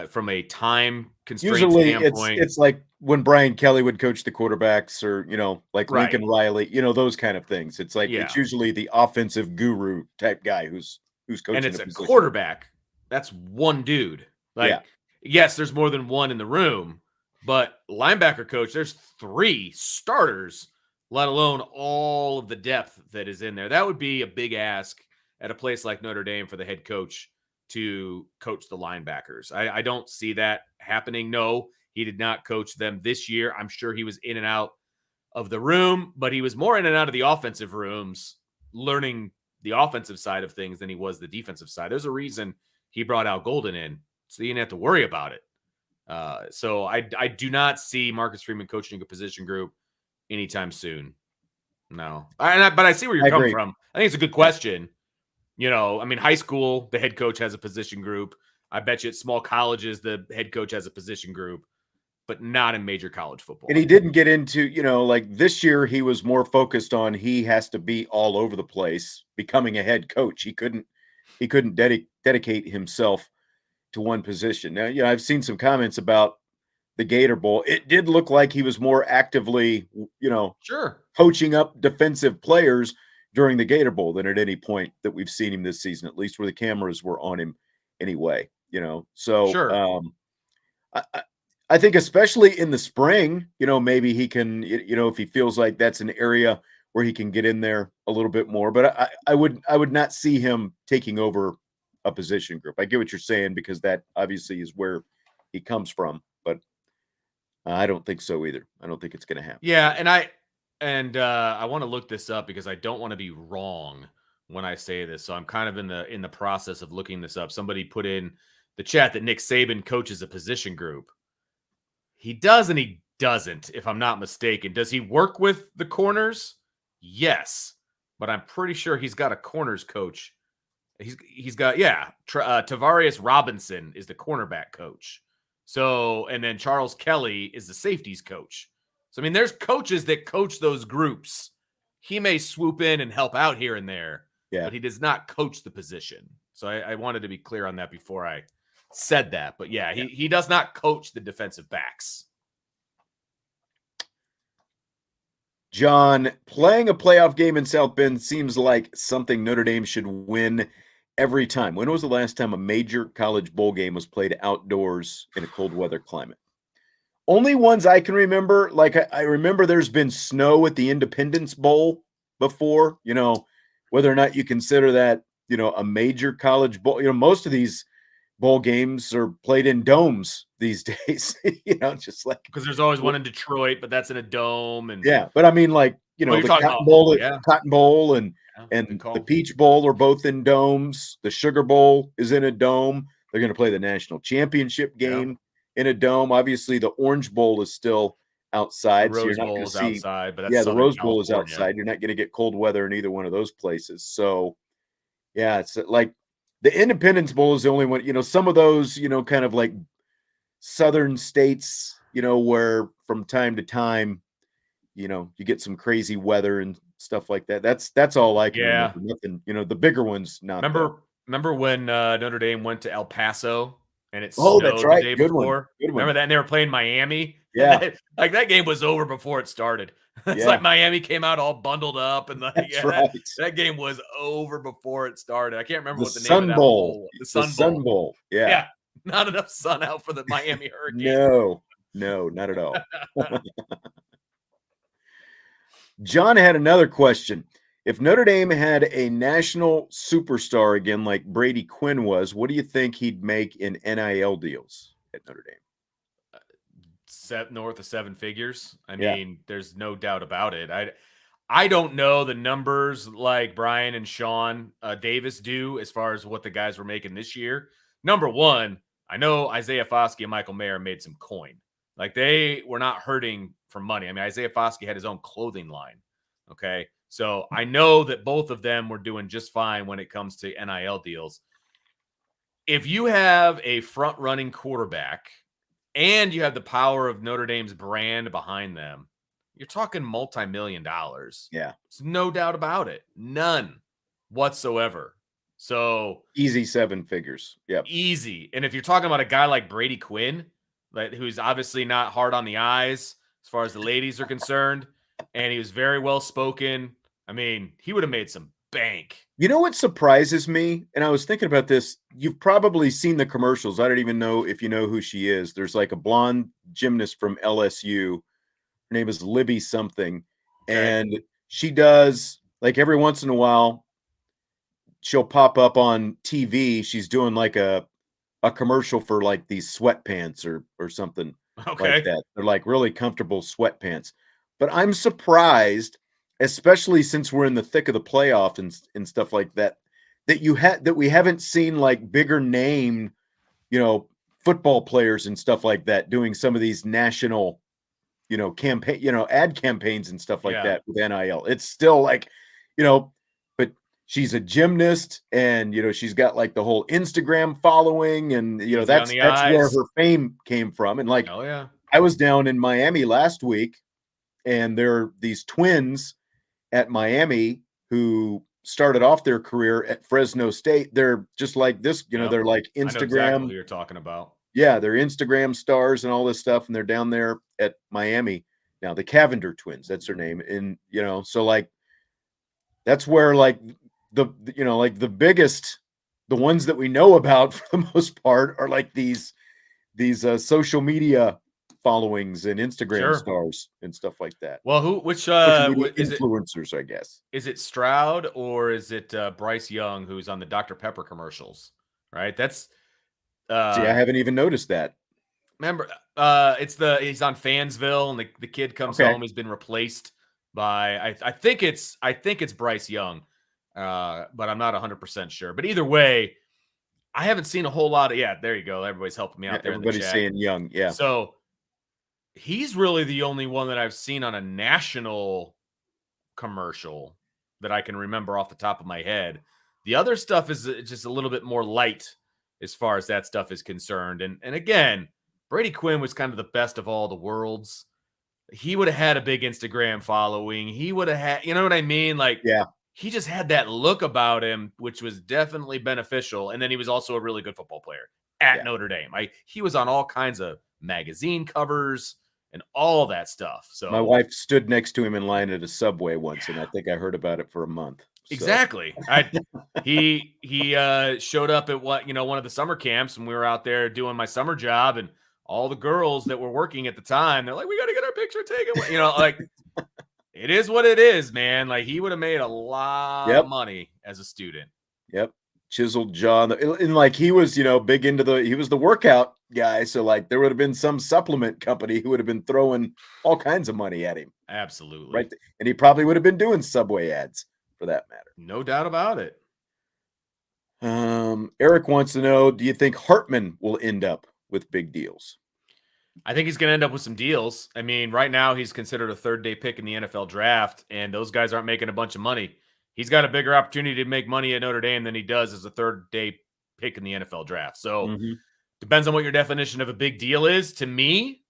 from a time constraint Usually standpoint. it's like when Brian Kelly would coach the quarterbacks, or like Right. Lincoln Riley, those kind of things. It's like it's Yeah. usually the offensive guru type guy who's And coaching it's a a position. quarterback. That's one dude. Yeah. Like, yes, there's more than one in the room, but linebacker coach, there's 3 starters, let alone all of the depth that is in there. That would be a big ask at a place like Notre Dame for the head coach to coach the linebackers. I don't see that happening. No, he did not coach them this year. I'm sure he was in and out of the room, but he was more in and out of the offensive rooms, learning the offensive side of things than he was the defensive side. There's a reason he brought Al Golden in, so you didn't have to worry about it. So I do not see Marcus Freeman coaching a position group anytime soon. No, but I see where you're I coming agree. from. I think it's a good Yeah. question. I mean, high school, the head coach has a position group. I bet you at small colleges, the head coach has a position group, but not in major college And he football. didn't get into, like this year he was more focused on he has to be all over the place becoming a head coach. He couldn't dedicate himself to one position. Now, I've seen some comments about the Gator Bowl. It did look like he was more actively, Sure. coaching up defensive players during the Gator Bowl than at any point that we've seen him this season, at least where the cameras were on him anyway. So Sure. I think especially in the spring, maybe he can, if he feels like that's an area where he can get in there a little bit more. But I would not see him taking over a position group. I get what you're saying, because that obviously is where he comes from, but I don't think so either. I don't think it's going to happen. Yeah, and I want to look this up because I don't want to be wrong when I say this. So I'm kind of in the process of looking this up. Somebody put in the chat that Nick Saban coaches a position group. He does and he doesn't, if I'm not mistaken. Does he work with the corners? Yes, but I'm pretty sure he's got a corners coach. He's got Tavarius Robinson is the cornerback coach. So, and then Charles Kelly is the safeties coach. So, I mean, there's coaches that coach those groups. He may swoop in and help out here and there, Yeah. but he does not coach the position. So I wanted to be clear on that before I said that. But yeah, he does not coach the defensive backs. John, playing a playoff game in South Bend seems like something Notre Dame should win every time. When was the last time a major college bowl game was played outdoors in a cold weather climate? Only ones I can remember. Like I remember there's been snow at the Independence Bowl before, whether or not you consider that, a major college bowl. Most of these bowl games are played in domes these days, just like Because there's always one in Detroit, but that's in a dome. And yeah, but I mean, like, you're the talking about, oh, yeah, Cotton Bowl and good the call. Peach Bowl are both in domes. The Sugar Bowl is in a dome. They're going to play the national championship Yeah. game in a dome. Obviously, the Orange Bowl is still The outside, so you're Rose not Bowl going to is see. outside, but that's Yeah, the Southern Rose Bowl is California. outside. You're not going to get cold weather in either one of those places. So, yeah, it's like the Independence Bowl is the only one. Some of those, kind of like southern states, where from time to time you get some crazy weather and stuff like that. That's all I can Yeah. remember. Nothing, the bigger ones, not though. Remember when Notre Dame went to El Paso and it Oh, that's snowed the right. day Good one. before? Good Remember one. that? And they were playing Miami? Yeah. Like, that game was over before it started. It's Yeah. like Miami came out all bundled up, and like, That's yeah, right. that game was over before it started. I can't remember The what the name of Sun that Bowl. bowl was. The The Sun Sun Bowl. Bowl. Yeah. Yeah. Not enough sun out for the Miami Hurricane. No, not at all. John had another question. If Notre Dame had a national superstar again, like Brady Quinn was, what do you think he'd make in NIL deals at Notre Dame? North of seven figures. I Yeah. mean, there's no doubt about it. I don't know the numbers like Brian and Sean Davis do as far as what the guys were making this year. Number one, I know Isaiah Foskey and Michael Mayer made some coin. Like, they were not hurting for money. I mean, Isaiah Foskey had his own clothing line. Okay. So I know that both of them were doing just fine when it comes to NIL deals. If you have a front running quarterback and you have the power of Notre Dame's brand behind them, you're talking multi-million dollars. Yeah. There's no doubt about it. None whatsoever. So easy seven figures. Yep. Easy. And if you're talking about a guy like Brady Quinn, who's obviously not hard on the eyes as far as the ladies are concerned, and he was very well spoken, I mean, he would have made some bank. You know what surprises me? And I was thinking about this. You've probably seen the commercials. I don't even know if you know who she is. There's like a blonde gymnast from LSU. Her name is Libby something. Okay. And she does, like, every once in a while, she'll pop up on TV. She's doing like a commercial for like these sweatpants or something like Okay. that. They're like really comfortable sweatpants. But I'm surprised, especially since we're in the thick of the playoff and stuff like that, that we haven't seen like bigger name, football players and stuff like that doing some of these national, campaign, ad campaigns and stuff like Yeah. that with NIL. It's still like, but she's a gymnast and she's got like the whole Instagram following and Easy on that's the where eyes. her fame came from. And like Oh, yeah. I was down in Miami last week and there are these twins at Miami who started off their career at Fresno State. They're just like this, Yep. they're like I know exactly who Instagram. you're talking about. Yeah, they're Instagram stars and all this stuff, and they're down there at Miami now. The Cavender twins, that's their name, and so like that's where like like the biggest, the ones that we know about for the most part are like these social media followings and Instagram Sure. stars and stuff like that. Well, which Social media is it? influencers, I guess. Is it Stroud or is it Bryce Young, who's on the Dr. Pepper commercials? Right. That's See, I haven't even noticed that. remember. He's on Fansville, and the kid comes Okay. home. He's been replaced by I think it's Bryce Young, but I'm not 100% sure. But either way, I haven't seen a whole lot of. Yeah, there you go. Everybody's helping me out there in the Everybody's chat. saying Young, yeah. So he's really the only one that I've seen on a national commercial that I can remember off the top of my head. The other stuff is just a little bit more light as far as that stuff is concerned. And again, Brady Quinn was kind of the best of all the worlds. He would have had a big Instagram following. He would have had, you know what I mean? Like, Yeah. He just had that look about him, which was definitely beneficial. And then he was also a really good football player at Notre Dame. He was on all kinds of magazine covers and all that stuff. My So wife stood next to him in line at a Subway once, and I think I heard about it for a month. So exactly. He showed up at one of the summer camps, and we were out there doing my summer job, and all the girls that were working at the time, they're like, "We got to get our picture taken." Like it is what it is, man. Like he would have made a lot of yep, money as a student. yep. Chiseled jaw, and like he was, big into he was the workout guy. So like there would have been some supplement company who would have been throwing all kinds of money at him, right? Absolutely. And he probably would have been doing Subway ads for that matter. No doubt about it. Eric wants to know, do you think Hartman will end up with big deals? I think he's going to end up with some deals. I mean, right now he's considered a third day pick in the NFL draft, and those guys aren't making a bunch of money. He's got a bigger opportunity to make money at Notre Dame than he does as a third day pick in the NFL draft. So Mhm. depends on what your definition of a big deal is. To me,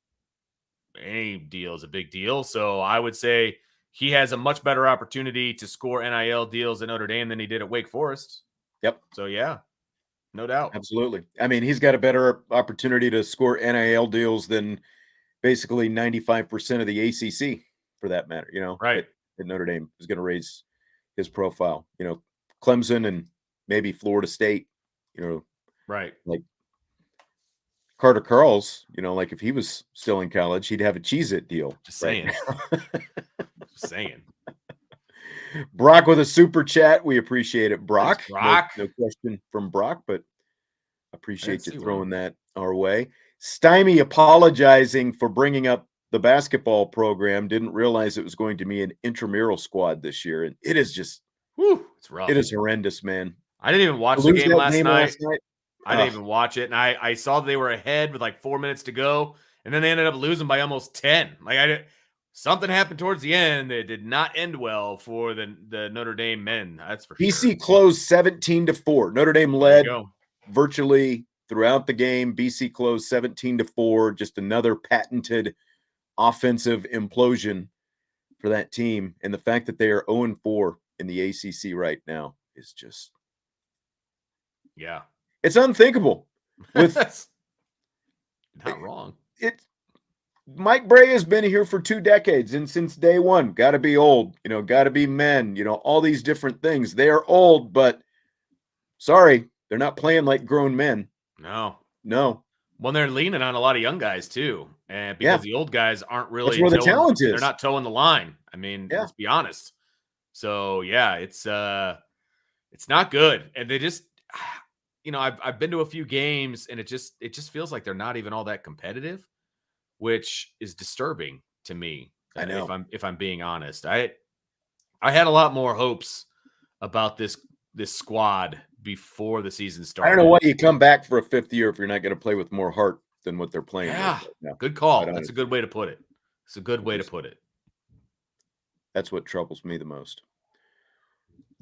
any deal is a big deal. So I would say he has a much better opportunity to score NIL deals at Notre Dame than he did at Wake Forest. Yep, So yeah, no doubt. absolutely. I mean, he's got a better opportunity to score NIL deals than basically 95% of the ACC for that matter, Right. at Notre Dame is going to raise his profile. Clemson and maybe Florida State, Right. like Carter Carls, like if he was still in college, he'd have a Cheez-It deal Just right saying. now. Just saying. Brock with a super chat. We appreciate it, Thanks, Brock. No, Brock. no question from Brock, but I didn't appreciate you see one. throwing that our way. Stymie apologizing for bringing up the basketball program. Didn't realize it was going to be an intramural squad this year, and it is just Whew, it's it rough. is horrendous, man. I didn't even To watch the lose game that last game night. last night. I didn't even watch it, and I saw they were ahead with like 4 minutes to go, and then they ended up losing by almost 10. Like something happened towards the end that did not end well for the Notre Dame men. That's for sure. BC closed 17-4. Notre Dame There you led go. virtually throughout the game. BC closed 17-4. Just another patented offensive implosion for that team. And the fact that they are 0-4 in the ACC right now is just Yeah. it's unthinkable. With That's not wrong. it Mike Bray has been here for 2 decades, and since day one, gotta be old, gotta be men, all these different things. They are old, but sorry, they're not playing like grown men. No. No. Well, they're leaning on a lot of young guys too, and because Yeah. the old guys aren't That's really where the talent they're is. not towing the line. I mean, Yeah. let's be honest. So yeah, it's not good, and they just, I've been to a few games, and it just feels like they're not even all that competitive, which is disturbing to me. I If know. I'm being honest, I had a lot more hopes about this squad before the season I don't know started. why you come back for a 5th year if you're not gonna play with more heart than what they're playing with Yeah, right now, good quite call. That's a honestly. good way to put it. It's a good It way to just put it. That's what troubles me the most.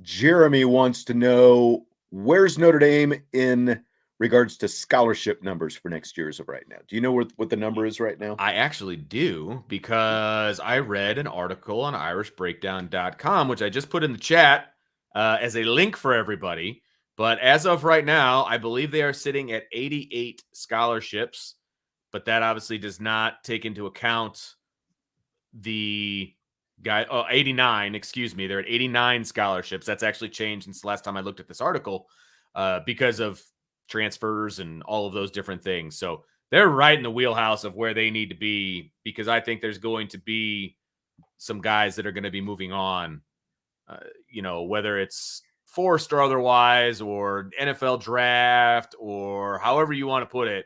Jeremy wants to know, where's Notre Dame in regards to scholarship numbers for next year as of right now? Do you know what the number is right now? I actually do, because I read an article on irishbreakdown.com, which I just put in the chat as a link for everybody. But as of right now, I believe they are sitting at 88 scholarships, but that obviously does not take into account the 89, excuse me. They're at 89 scholarships. That's actually changed since the last time I looked at this article because of transfers and all of those different things. So they're right in the wheelhouse of where they need to be, because I think there's going to be some guys that are going to be moving on, whether it's forced or otherwise, or NFL draft, or however you want to put it.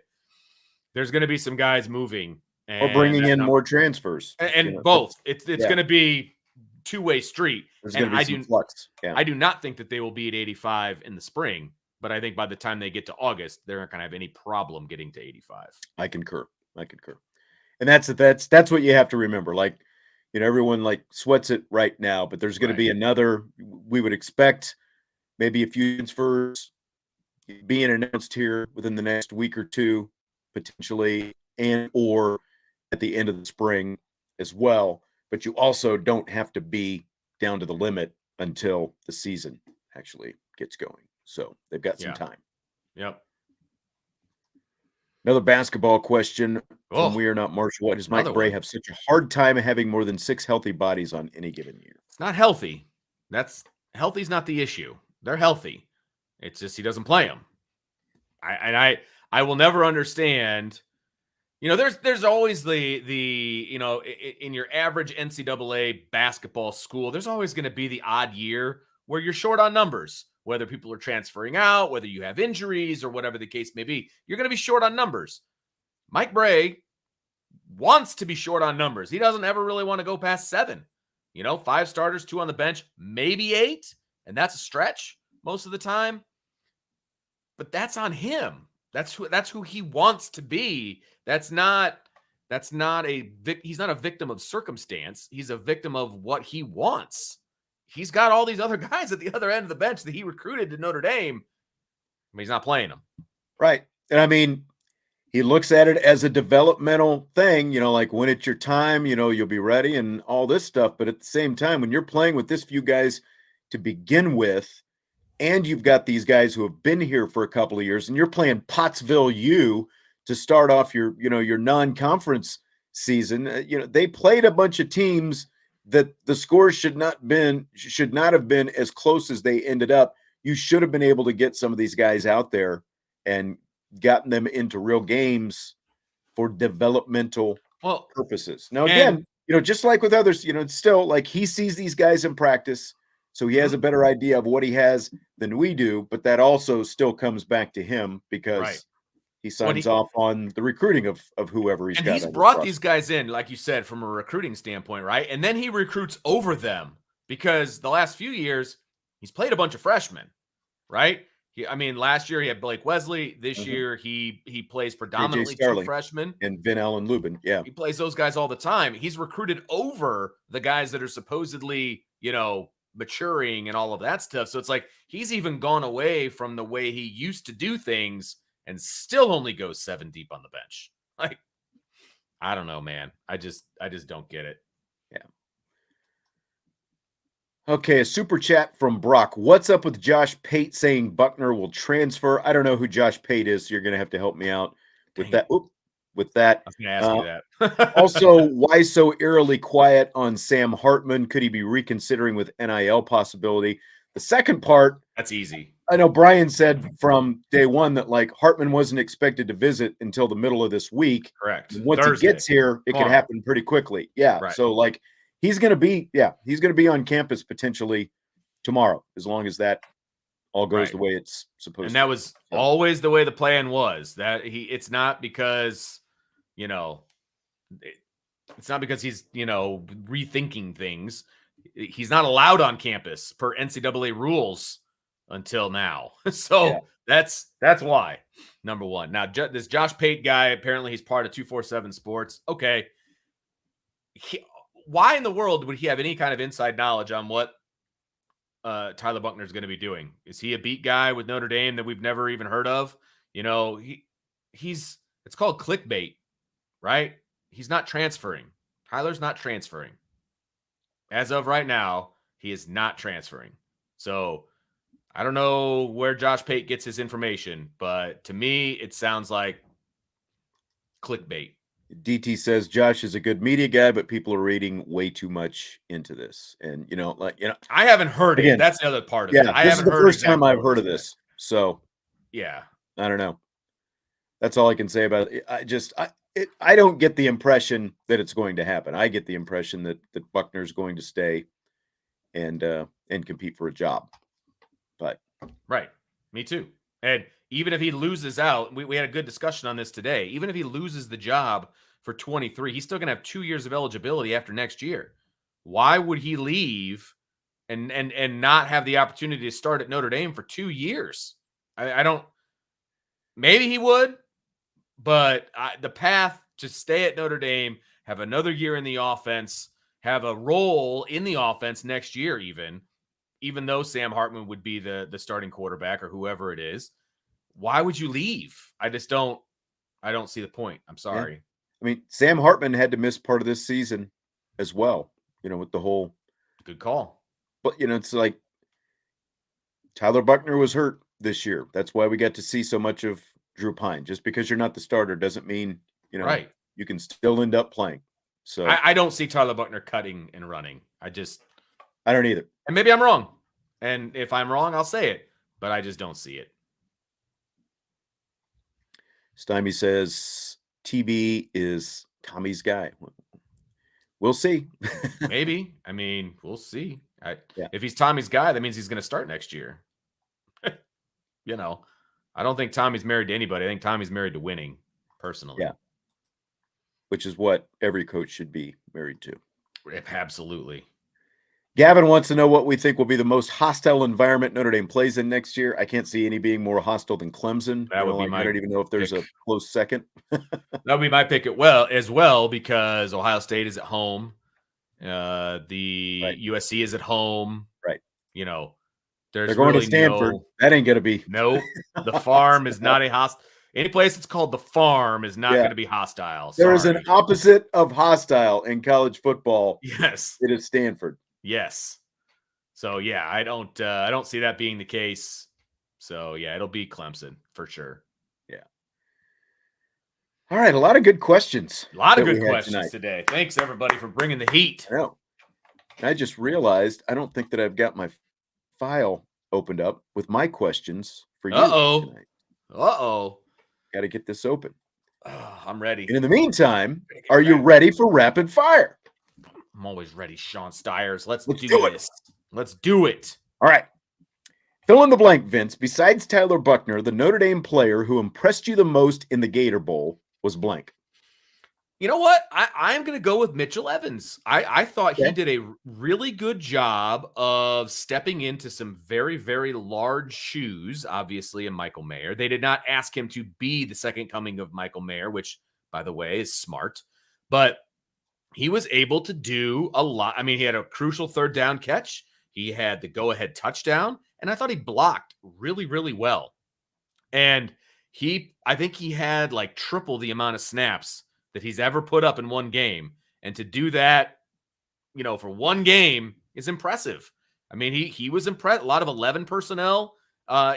There's going to be some guys moving, Or and bringing that in number, more transfers? and both. It's Yeah, going to be two-way street, there's and gonna be some flux. Yeah, I do not think that they will be at 85 in the spring, but I think by the time they get to August, they're not going to have any problem getting to 85. I concur. I concur. And that's what you have to remember. Like, everyone like sweats it right now, but there's going to Right. be another. We would expect maybe a few transfers being announced here within the next week or two, potentially, and or at the end of the spring as well. But you also don't have to be down to the limit until the season actually gets going. So they've got some Yeah. time. Yep. Another basketball question from Oh, We Are Not Marshall. Why does Mike another Bray one. have such a hard time having more than 6 healthy bodies on any given year? It's not healthy. That's healthy's not the issue. They're healthy. It's just he doesn't play them. I will never understand. There's always the in your average NCAA basketball school, there's always going to be the odd year where you're short on numbers, whether people are transferring out, whether you have injuries or whatever the case may be. You're going to be short on numbers. Mike Bray wants to be short on numbers. He doesn't ever really want to go past 7. 5 starters, 2 on the bench, maybe 8, and that's a stretch most of the time. But that's on him. That's who he wants to be. He's not a victim of circumstance. He's a victim of what he wants. He's got all these other guys at the other end of the bench that he recruited to Notre Dame, but he's not playing them. Right. And I mean, he looks at it as a developmental thing, like when it's your time, you'll be ready and all this stuff. But at the same time, when you're playing with this few guys to begin with, and you've got these guys who have been here for a couple of years, and you're playing Pottsville U to start off your non-conference season. They played a bunch of teams that the scores should not have been as close as they ended up. You should have been able to get some of these guys out there and gotten them into real games for developmental purposes. Now, again, just like with others, it's still like he sees these guys in practice, so he has a better idea of what he has than we do, but that also still comes back to him because he signs off on the recruiting of whoever he's got. And he's brought these guys in, like you said, from a recruiting standpoint, right? And then he recruits over them because the last few years he's played a bunch of freshmen, right? Last year he had Blake Wesley. This year he plays predominantly 2 freshmen. And Vin Allen Lubin, yeah. He plays those guys all the time. He's recruited over the guys that are supposedly, maturing and all of that stuff. So it's like he's even gone away from the way he used to do things and still only goes 7 deep on the bench. Like, I don't know, man. I just don't get it. Yeah. Okay, a super chat from Brock. What's up with Josh Pate saying Buckner will transfer? I don't know who Josh Pate is, so you're going to have to help me out with that. With that. I was going to ask you that. Also, why so eerily quiet on Sam Hartman? Could he be reconsidering with NIL possibility? The second part. That's easy. I know Brian said from day one that Hartman wasn't expected to visit until the middle of this week. Correct. And once he gets here, it could happen pretty quickly. Yeah. Right. So he's going to be on campus potentially tomorrow, as long as that all goes the way it's supposed to. And that was always the way the plan was. That it's not because, it's not because he's, rethinking things. He's not allowed on campus per NCAA rules until now. So that's why, number one. Now, this Josh Pate guy, apparently he's part of 247 Sports. Okay. Why in the world would he have any kind of inside knowledge on what Tyler Buckner is going to be doing? Is he a beat guy with Notre Dame that we've never even heard of? It's called clickbait, right? He's not transferring. Tyler's not transferring. As of right now, he is not transferring. So I don't know where Josh Pate gets his information, but to me, it sounds like clickbait. DT says Josh is a good media guy, but people are reading way too much into this. And I haven't heard it. That's the other part of it. I haven't heard. First time I've heard of this. So yeah, I don't know. That's all I can say about it. I don't get the impression that it's going to happen. I get the impression that Buckner is going to stay and compete for a job. But right, me too. And even if he loses out, we had a good discussion on this today. Even if he loses the job for 23, he's still going to have 2 years of eligibility after next year. Why would he leave and not have the opportunity to start at Notre Dame for 2 years? I don't. Maybe he would, but the path to stay at Notre Dame, have another year in the offense, have a role in the offense next year, even though Sam Hartman would be the starting quarterback or whoever it is. Why would you leave? I don't see the point. I'm sorry. Yeah. I mean, Sam Hartman had to miss part of this season as well, with the whole. Good call. But, it's like Tyler Buckner was hurt this year. That's why we got to see so much of Drew Pine. Just because you're not the starter doesn't mean, Right. you can still end up playing. So I don't see Tyler Buckner cutting and running. I don't either. And maybe I'm wrong. And if I'm wrong, I'll say it, but I just don't see it. Stymie says TB is Tommy's guy. We'll see. Maybe. I mean, we'll see. Yeah. If he's Tommy's guy, that means he's going to start next year. I don't think Tommy's married to anybody. I think Tommy's married to winning, personally. Yeah. Which is what every coach should be married to. Absolutely. Gavin wants to know what we think will be the most hostile environment Notre Dame plays in next year. I can't see any being more hostile than Clemson. That would be my I don't even know if there's a close second. That would be my pick as well, because Ohio State is at home. The Right. USC is at home. Right. There's they're going really to Stanford. That ain't going to be. No, the farm is not a hostile. Any place that's called the farm is not going to be hostile. There is an opposite of hostile in college football. Yes. It is Stanford. Yes. So yeah, I don't see that being the case. So yeah, it'll be Clemson for sure. Yeah. All right, a lot of good questions. A lot of good questions today. Thanks everybody for bringing the heat. I know. I just realized I don't think that I've got my file opened up with my questions for you tonight. Got to get this open. I'm ready. And in the meantime, are you ready for rapid fire? I'm always ready, Sean Stiers. Let's do this. Let's do it. All right. Fill in the blank, Vince. Besides Tyler Buckner, the Notre Dame player who impressed you the most in the Gator Bowl was blank. You know what? I'm going to go with Mitchell Evans. I thought he did a really good job of stepping into some very, very large shoes, obviously, in Michael Mayer. They did not ask him to be the second coming of Michael Mayer, which, by the way, is smart. But he was able to do a lot. I mean, he had a crucial third down catch. He had the go-ahead touchdown. And I thought he blocked really, really well. And I think he had like triple the amount of snaps that he's ever put up in one game. And to do that, for one game is impressive. I mean, he was impressed. A lot of 11 personnel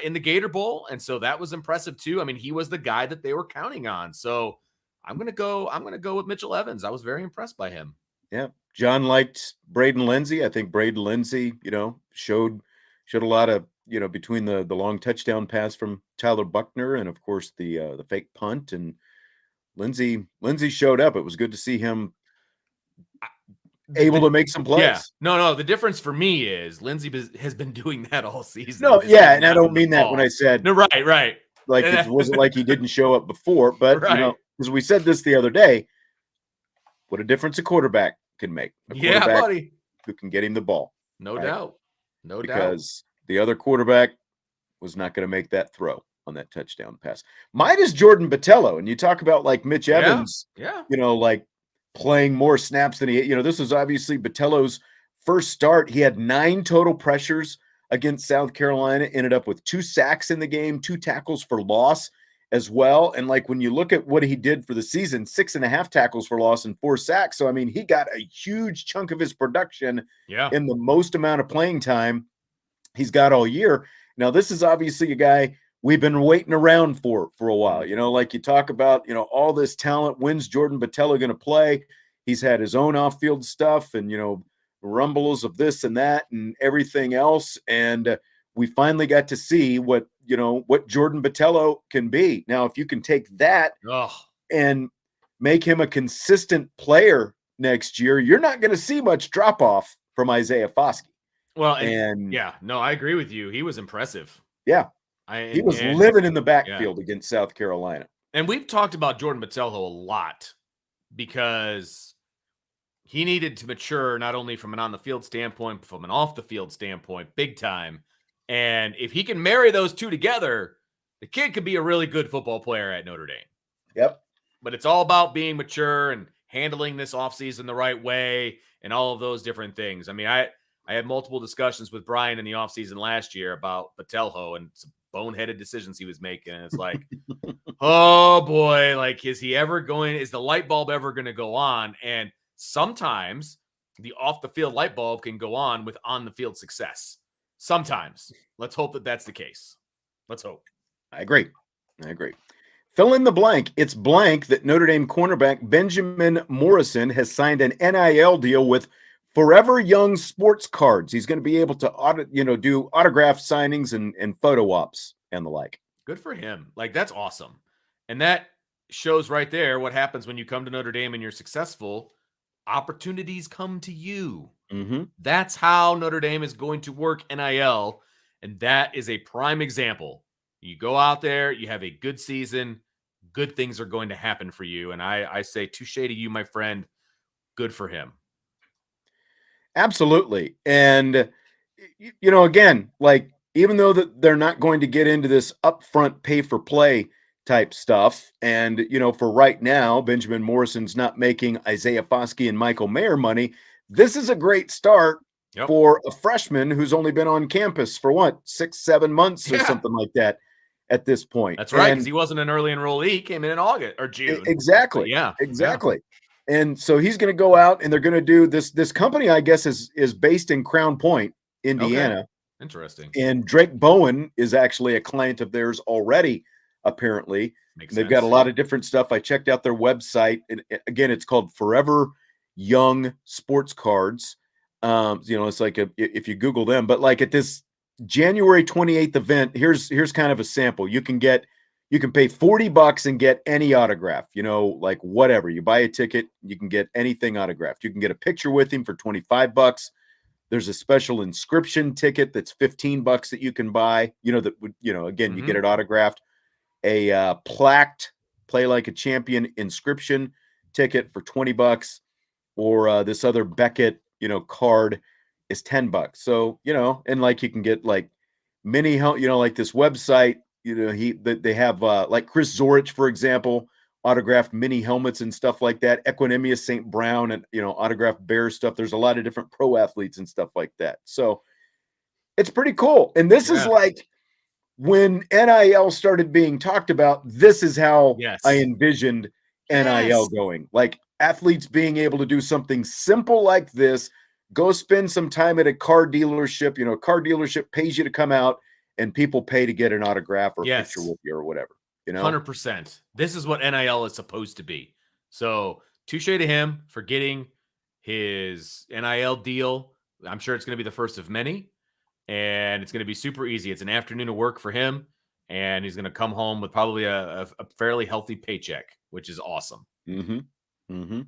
in the Gator Bowl. And so that was impressive too. I mean, he was the guy that they were counting on. So I'm going to go with Mitchell Evans. I was very impressed by him. Yeah. John liked Braden Lindsey. I think Braden Lindsey, showed a lot of, between the long touchdown pass from Tyler Buckner and of course the fake punt, and Lindsey showed up. It was good to see him able to make some plays. Yeah. No. The difference for me is Lindsey has been doing that all season. No, yeah, and I don't mean that when I said no. Right. Like it wasn't like he didn't show up before, but because we said this the other day, what a difference a quarterback can make. Buddy, who can get him the ball. No doubt. Because the other quarterback was not going to make that throw on that touchdown pass. Mine is Jordan Botelho, and you talk about like Mitch Evans, like playing more snaps than he. This was obviously Botelho's first start. He had 9 total pressures against South Carolina, ended up with 2 sacks in the game, 2 tackles for loss as well. And like when you look at what he did for the season, 6.5 tackles for loss and 4 sacks. So I mean, he got a huge chunk of his production in the most amount of playing time he's got all year. Now, this is obviously a guy we've been waiting around for a while. Like you talk about, all this talent. When's Jordan Botelho going to play? He's had his own off-field stuff and, rumbles of this and that and everything else. And we finally got to see what Jordan Botelho can be. Now, if you can take that and make him a consistent player next year, you're not going to see much drop off from Isaiah Foskey. Well, I agree with you. He was impressive. Yeah. He was living in the backfield against South Carolina. And we've talked about Jordan Botelho a lot because he needed to mature not only from an on-the-field standpoint, but from an off-the-field standpoint, big time. And if he can marry those two together, the kid could be a really good football player at Notre Dame. Yep. But it's all about being mature and handling this offseason the right way and all of those different things. I mean, I had multiple discussions with Brian in the offseason last year about Botelho and some boneheaded decisions he was making. And it's like, oh boy, like, is the light bulb ever going to go on? And sometimes the off the field light bulb can go on with on the field success. Sometimes. Let's hope that that's the case. Let's hope. I agree. fill in the blank. It's blank that Notre Dame cornerback Benjamin Morrison has signed an NIL deal with Forever Young Sports Cards. He's going to be able to do autograph signings and photo ops and the like. Good for him. Like, that's awesome. And that shows right there what happens when you come to Notre Dame and you're successful. Opportunities come to you. Mm-hmm. That's how Notre Dame is going to work NIL. And that is a prime example. You go out there, you have a good season, good things are going to happen for you. And I say touche to you, my friend. Good for him. Absolutely. And, again, like, even though that they're not going to get into this upfront pay for play type stuff, and, for right now, Benjamin Morrison's not making Isaiah Foskey and Michael Mayer money. This is a great start for a freshman who's only been on campus for 6-7 months or something like that at this point. That's right, because he wasn't an early enrollee. He came in August or June. Exactly. Yeah. Exactly. Yeah. And so he's going to go out and they're going to do this company, I guess, is based in Crown Point, Indiana. Okay. Interesting. And Drake Bowen is actually a client of theirs already, apparently. They've got a lot of different stuff. I checked out their website. And again, it's called Forever Young Sports Cards. It's like if you Google them, but like at this January 28th event, here's kind of a sample. You can pay $40 and get any autograph, like whatever. You buy a ticket, you can get anything autographed. You can get a picture with him for $25. There's a special inscription ticket that's $15 that you can buy, that would, again, you get it autographed. A plaqued Play Like a Champion inscription ticket for $20, or this other Beckett, card is $10. So, and like you can get like mini, like this website, they have like Chris Zorich, for example, autographed mini helmets and stuff like that. Equinemius St. Brown and, autographed Bears stuff. There's a lot of different pro athletes and stuff like that. So it's pretty cool. And this is like when NIL started being talked about, this is how I envisioned NIL going. Like athletes being able to do something simple like this, go spend some time at a car dealership. Car dealership pays you to come out and people pay to get an autograph or picture with you or whatever. 100%. This is what NIL is supposed to be. So touche to him for getting his NIL deal. I'm sure it's going to be the first of many, and it's going to be super easy. It's an afternoon of work for him, and he's going to come home with probably a fairly healthy paycheck, which is awesome. Mm-hmm. Mm-hmm.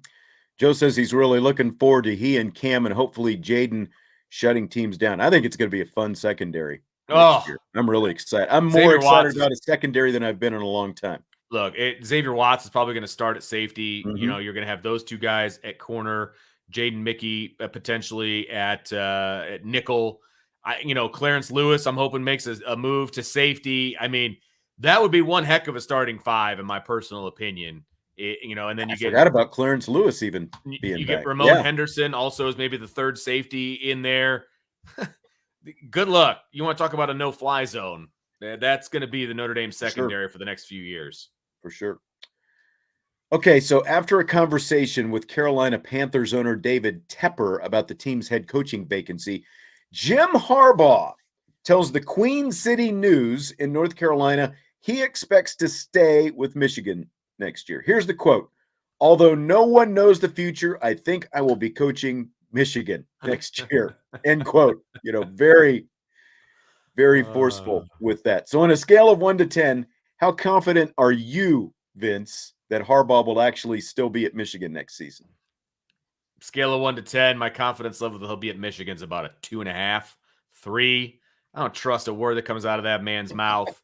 Joe says he's really looking forward to he and Cam and hopefully Jaden shutting teams down. I think it's going to be a fun secondary next year. I'm really excited. I'm more excited about a secondary than I've been in a long time. Look, Xavier Watts is probably going to start at safety. Mm-hmm. You're going to have those two guys at corner, Jaden Mickey potentially at nickel. Clarence Lewis, I'm hoping makes a move to safety. I mean, that would be one heck of a starting five, in my personal opinion. And then you forgot about Clarence Lewis even being you back. Get Ramon Henderson also as maybe the third safety in there. Good luck. You want to talk about a no-fly zone? That's going to be the Notre Dame secondary for the next few years. For sure. Okay, so after a conversation with Carolina Panthers owner David Tepper about the team's head coaching vacancy, Jim Harbaugh tells the Queen City News in North Carolina he expects to stay with Michigan next year. Here's the quote: "Although no one knows the future, I think I will be coaching Michigan next year." End quote. Very, very forceful with that. So on a scale of 1 to 10, how confident are you, Vince, that Harbaugh will actually still be at Michigan next season? Scale of 1 to 10, my confidence level that he'll be at Michigan is about a 2.5, 3. I don't trust a word that comes out of that man's mouth.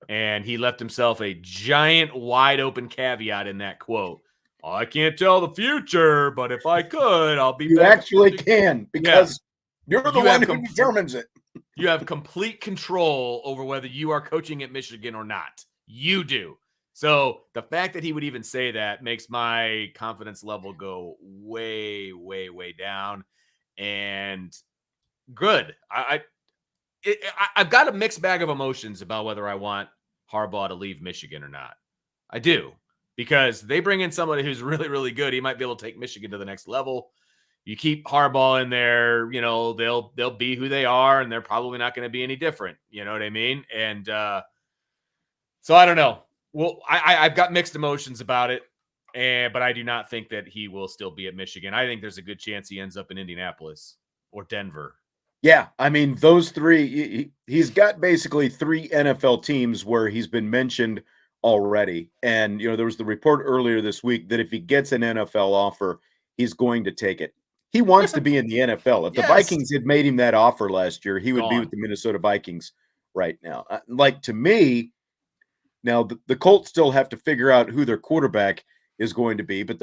And he left himself a giant, wide open caveat in that quote. I can't tell the future, but if I could, I'll be You back. actually can, because you're the one who determines it. You have complete control over whether you are coaching at Michigan or not. You do. So the fact that he would even say that makes my confidence level go way, way, way down. And good. I've got a mixed bag of emotions about whether I want Harbaugh to leave Michigan or not. I do, because they bring in somebody who's really, really good. He might be able to take Michigan to the next level. You keep Harbaugh in there, they'll be who they are, and they're probably not going to be any different. You know what I mean? And so I don't know. Well, I've got mixed emotions about it, but I do not think that he will still be at Michigan. I think there's a good chance he ends up in Indianapolis or Denver. Yeah, I mean, those three, he's got basically three NFL teams where he's been mentioned already. And, there was the report earlier this week that if he gets an NFL offer, he's going to take it. He wants to be in the NFL. If the Yes. Vikings had made him that offer last year, he would be with Gone. the Minnesota Vikings right now. Like, to me, now the Colts still have to figure out who their quarterback is going to be, but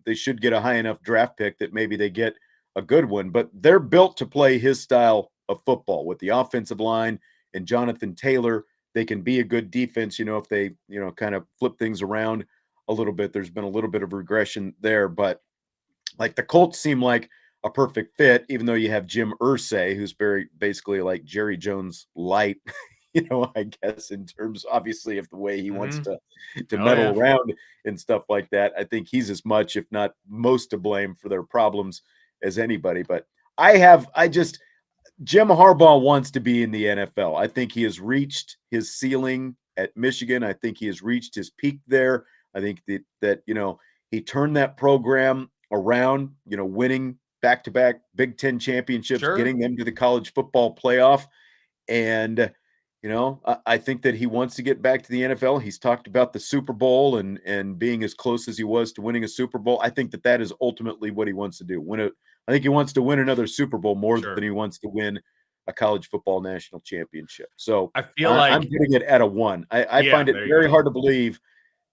they should get a high enough draft pick that maybe they get a good one. But they're built to play his style of football with the offensive line and Jonathan Taylor. They can be a good defense, if they, kind of flip things around a little bit. There's been a little bit of regression there, but like the Colts seem like a perfect fit, even though you have Jim Irsay, who's very basically like Jerry Jones light, I guess in terms obviously of the way he wants Mm-hmm. to Oh, meddle yeah. around and stuff like that. I think he's as much, if not most, to blame for their problems as anybody. But I just Jim Harbaugh wants to be in the NFL. I think he has reached his ceiling at Michigan. I think he has reached his peak there. I think that he turned that program around, winning back-to-back Big Ten championships, Sure. getting them to the college football playoff. And, I think that he wants to get back to the NFL. He's talked about the Super Bowl and being as close as he was to winning a Super Bowl. I think that is ultimately what he wants to do. I think he wants to win another Super Bowl more than Sure. he wants to win a college football national championship. So I feel I'm like, giving it at a 1. I yeah, find it there you very go. hard to believe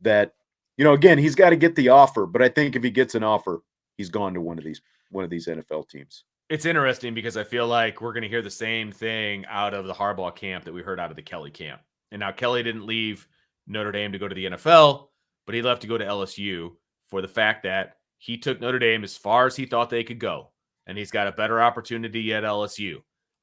that, again, he's got to get the offer, but I think if he gets an offer, he's gone to one of these NFL teams. It's interesting because I feel like we're going to hear the same thing out of the Harbaugh camp that we heard out of the Kelly camp. And now Kelly didn't leave Notre Dame to go to the NFL, but he left to go to LSU for the fact that he took Notre Dame as far as he thought they could go. And he's got a better opportunity at LSU.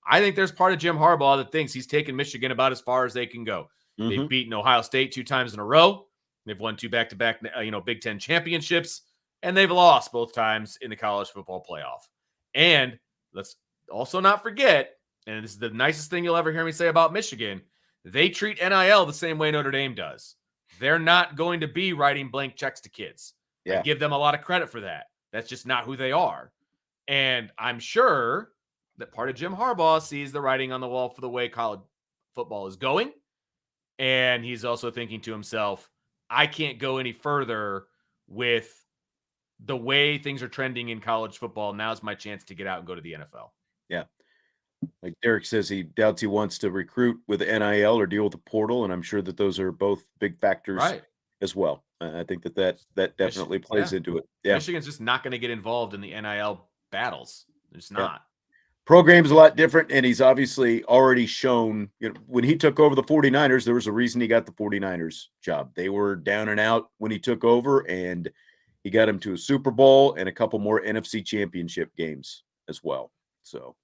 I think there's part of Jim Harbaugh that thinks he's taken Michigan about as far as they can go. They've beaten Ohio State 2 times in a row. They've won 2 back-to-back, Big Ten championships, and they've lost both times in the college football playoff. And let's also not forget, and this is the nicest thing you'll ever hear me say about Michigan, they treat NIL the same way Notre Dame does. They're not going to be writing blank checks to kids. I give them a lot of credit for that. That's just not who they are. And I'm sure that part of Jim Harbaugh sees the writing on the wall for the way college football is going. And he's also thinking to himself, I can't go any further with the way things are trending in college football. Now's my chance to get out and go to the NFL. Yeah. Like Derek says, he doubts he wants to recruit with NIL or deal with the portal, and I'm sure that those are both big factors Right. as well. I think that definitely plays into it. Yeah. Michigan's just not going to get involved in the NIL battles. It's Yeah. not. Program's a lot different, and he's obviously already shown, when he took over the 49ers, there was a reason he got the 49ers job. They were down and out when he took over, and he got him to a Super Bowl and a couple more NFC championship games as well. So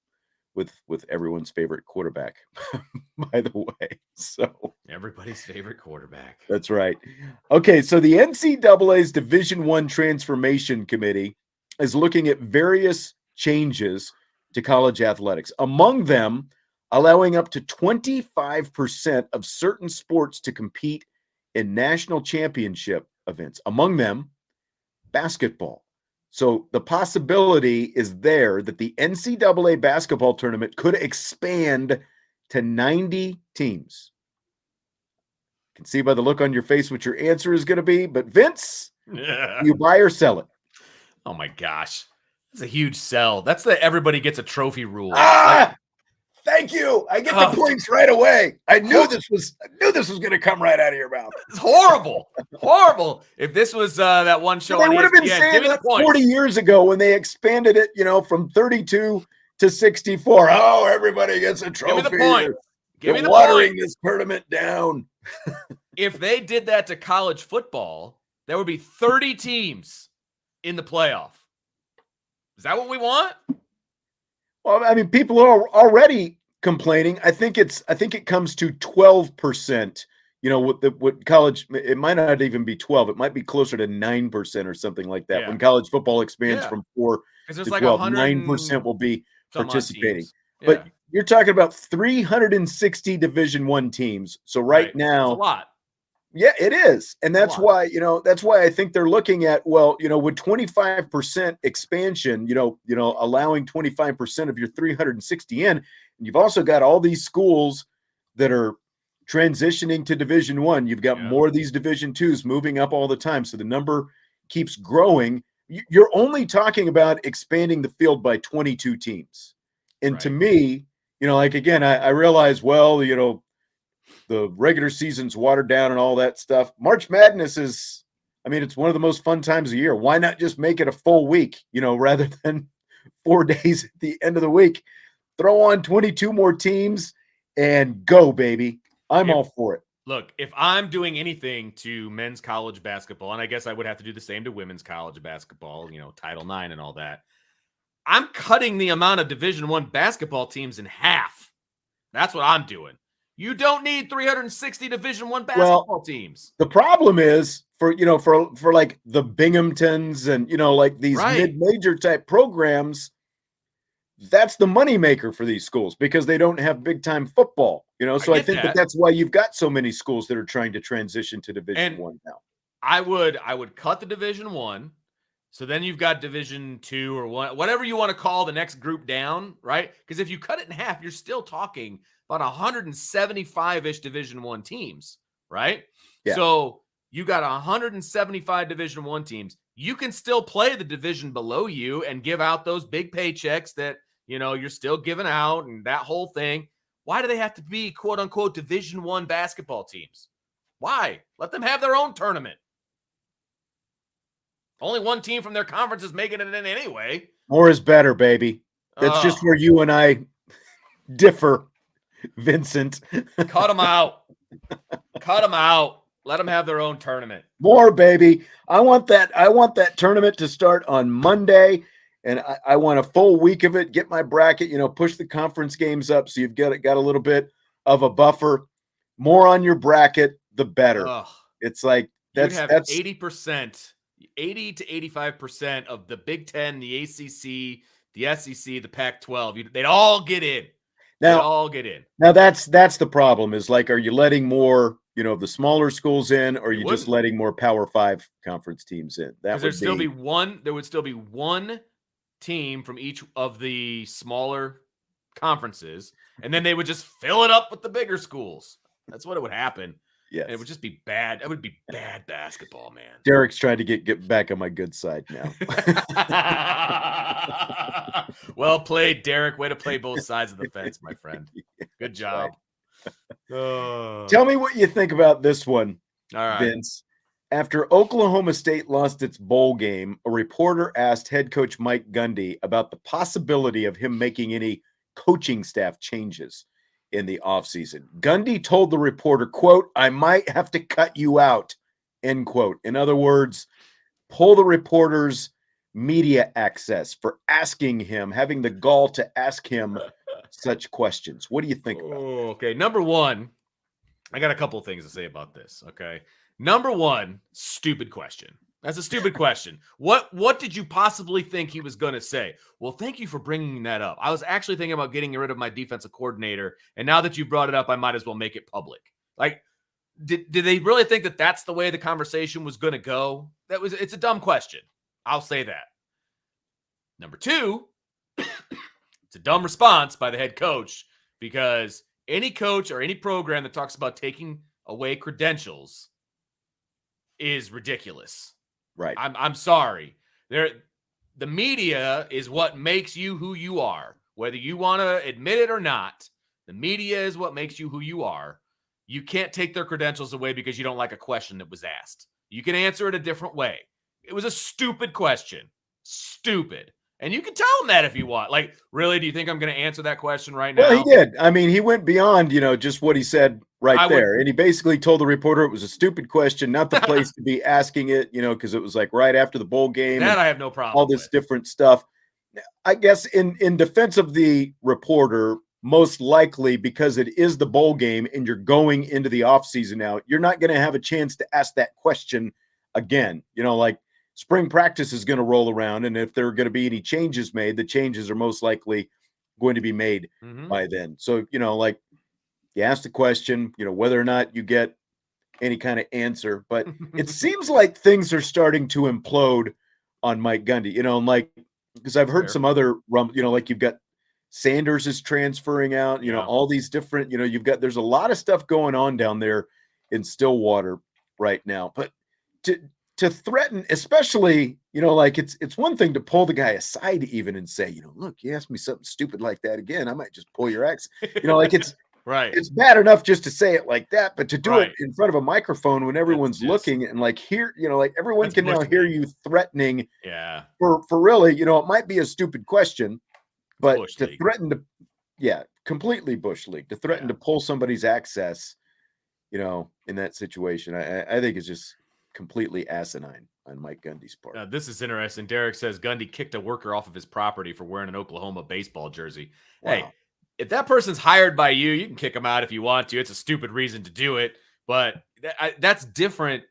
with everyone's favorite quarterback, by the way. So Everybody's favorite quarterback. that's right. Okay, so the NCAA's Division I Transformation Committee is looking at various changes to college athletics. Among them, allowing up to 25% of certain sports to compete in national championship events. Among them, basketball. So the possibility is there that the NCAA basketball tournament could expand to 90 teams. You can see by the look on your face what your answer is going to be. But Vince, you buy or sell it? Oh my gosh. That's a huge sell. That's the everybody gets a trophy rule. Thank you. I get the points right away. I knew this was going to come right out of your mouth. It's horrible. Horrible. If this was that one show, They on would have been ESPN, saying give me the that points. 40 years ago when they expanded it, from 32 to 64. Oh, everybody gets a trophy. Give me the point. Give me the watering point. this tournament down. If they did that to college football, there would be 30 teams in the playoff. Is that what we want? Well, I mean, people are already complaining. I think it comes to 12%. What college, it might not even be 12. It might be closer to 9% or something like that. Yeah. When college football expands from 4 to like 12, 9% will be participating. But you're talking about 360 Division I teams. So right now, that's a lot. Yeah, it is. And A that's lot. why, that's why I think they're looking at, well, with 25% expansion, allowing 25% of your 360 in, and you've also got all these schools that are transitioning to Division 1. You've got Yeah. more of these Division 2s moving up all the time, so the number keeps growing. You're only talking about expanding the field by 22 teams. And to Right. me, like again, I realize, well, the regular season's watered down and all that stuff. March Madness is, I mean, it's one of the most fun times of year. Why not just make it a full week, rather than 4 days at the end of the week? Throw on 22 more teams and go, baby. I'm If all for it. Look, if I'm doing anything to men's college basketball, and I guess I would have to do the same to women's college basketball, Title IX and all that, I'm cutting the amount of Division I basketball teams in half. That's what I'm doing. You don't need 360 Division I Well, basketball teams. the problem is for like the Binghamtons and like these Right. mid-major type programs, that's the moneymaker for these schools because they don't have big time football, I so I get think that that. that's why you've got so many schools that are trying to transition to Division And 1 now. I would cut the Division I. So then you've got Division II or one, whatever you want to call the next group down, right? Because if you cut it in half, you're still talking about 175-ish Division I teams, right? Yeah. So you got 175 Division I teams. You can still play the division below you and give out those big paychecks that, you're still giving out and that whole thing. Why do they have to be quote unquote Division I basketball teams? Why? Let them have their own tournament. Only one team from their conference is making it in anyway. More is better, baby. That's just where you and I differ, Vincent. Cut them out. Cut them out. Let them have their own tournament. More, baby. I want that tournament to start on Monday, and I want a full week of it. Get my bracket, push the conference games up so you've got a little bit of a buffer. More on your bracket, the better. Ugh. It's like You'd that's have that's 80%, 80 to 85% of the Big Ten, the ACC, the SEC, the Pac-12. They'd all get in. They'd now. all get in. Now that's the problem. Is like, are you letting more, the smaller schools in, or are you just letting more Power 5 conference teams in? That Because would be there would still be one team from each of the smaller conferences, and then they would just fill it up with the bigger schools. That's what it would happen. yes. And it would just be bad. It would be bad basketball, man. Derek's trying to get back on my good side now. Well played, Derek. Way to play both sides of the fence, my friend. Good job. Right. Tell me what you think about this one, All right. Vince. After Oklahoma State lost its bowl game, a reporter asked head coach Mike Gundy about the possibility of him making any coaching staff changes in the offseason. Gundy told the reporter, quote, "I might have to cut you out," end quote. In other words, pull the reporter's media access for asking him, having the gall to ask him such questions. What do you think about that? Okay, number one, I got a couple of things to say about this, okay? Number one, stupid question. That's a stupid question. What did you possibly think he was going to say? Well, thank you for bringing that up. I was actually thinking about getting rid of my defensive coordinator, and now that you brought it up, I might as well make it public. Like, did they really think that that's the way the conversation was going to go? It's a dumb question. I'll say that. Number two, it's a dumb response by the head coach, because any coach or any program that talks about taking away credentials is ridiculous. Right. I'm sorry. The media is what makes you who you are. Whether you want to admit it or not, the media is what makes you who you are. You can't take their credentials away because you don't like a question that was asked. You can answer it a different way. It was a stupid question. Stupid. And you can tell him that if you want. Like, really, do you think I'm going to answer that question right now? Well, he did. I mean, he went beyond, just what he said there. And he basically told the reporter it was a stupid question, not the place to be asking it, because it was like right after the bowl game. That I have no problem all this different stuff. I guess in defense of the reporter, most likely because it is the bowl game and you're going into the offseason now, you're not going to have a chance to ask that question again. Like spring practice is going to roll around, and if there are going to be any changes made, the changes are most likely going to be made by then. So, like you ask the question, whether or not you get any kind of answer. But it seems like things are starting to implode on Mike Gundy, and like, because I've heard Fair. some other like you've got Sanders is transferring out, Yeah. all these different, there's a lot of stuff going on down there in Stillwater right now. But to threaten, especially, like it's one thing to pull the guy aside even and say, look, you asked me something stupid like that again, I might just pull your ex. Like it's right. It's bad enough just to say it like that, but to do Right. it in front of a microphone when everyone's looking and like here, like everyone That's can now hear bush league. you threatening Yeah. for really, it might be a stupid question, but bush to league. threaten to, completely bush league, to threaten to pull somebody's access, in that situation, I think is just completely asinine on Mike Gundy's part. This is interesting. Derek says Gundy kicked a worker off of his property for wearing an Oklahoma baseball jersey. Wow. Hey, if that person's hired by you, you can kick them out if you want to. It's a stupid reason to do it, but that's different.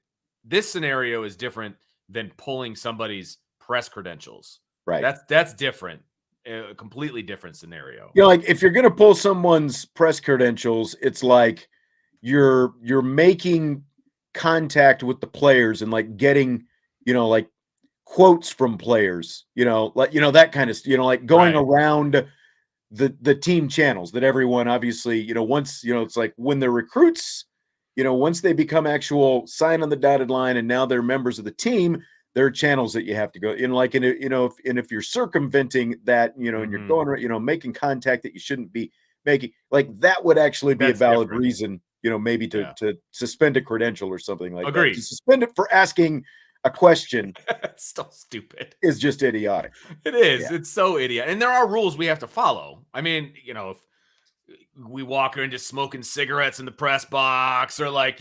This scenario is different than pulling somebody's press credentials. Right. That's different. A completely different scenario. Like if you're going to pull someone's press credentials, it's like you're making contact with the players and like getting, like quotes from players, like, that kind of, like going around the team channels that everyone obviously, once, it's like when they're recruits, once they become actual sign on the dotted line and now they're members of the team, there are channels that you have to go in, like, if you're circumventing that, and you're going, making contact that you shouldn't be making, like that would actually be a valid reason, maybe to suspend a credential or something like that. To suspend it for asking a question it's still stupid. Is just idiotic. It is. It's so idiot. And there are rules we have to follow. I mean, if we walk into smoking cigarettes in the press box or like,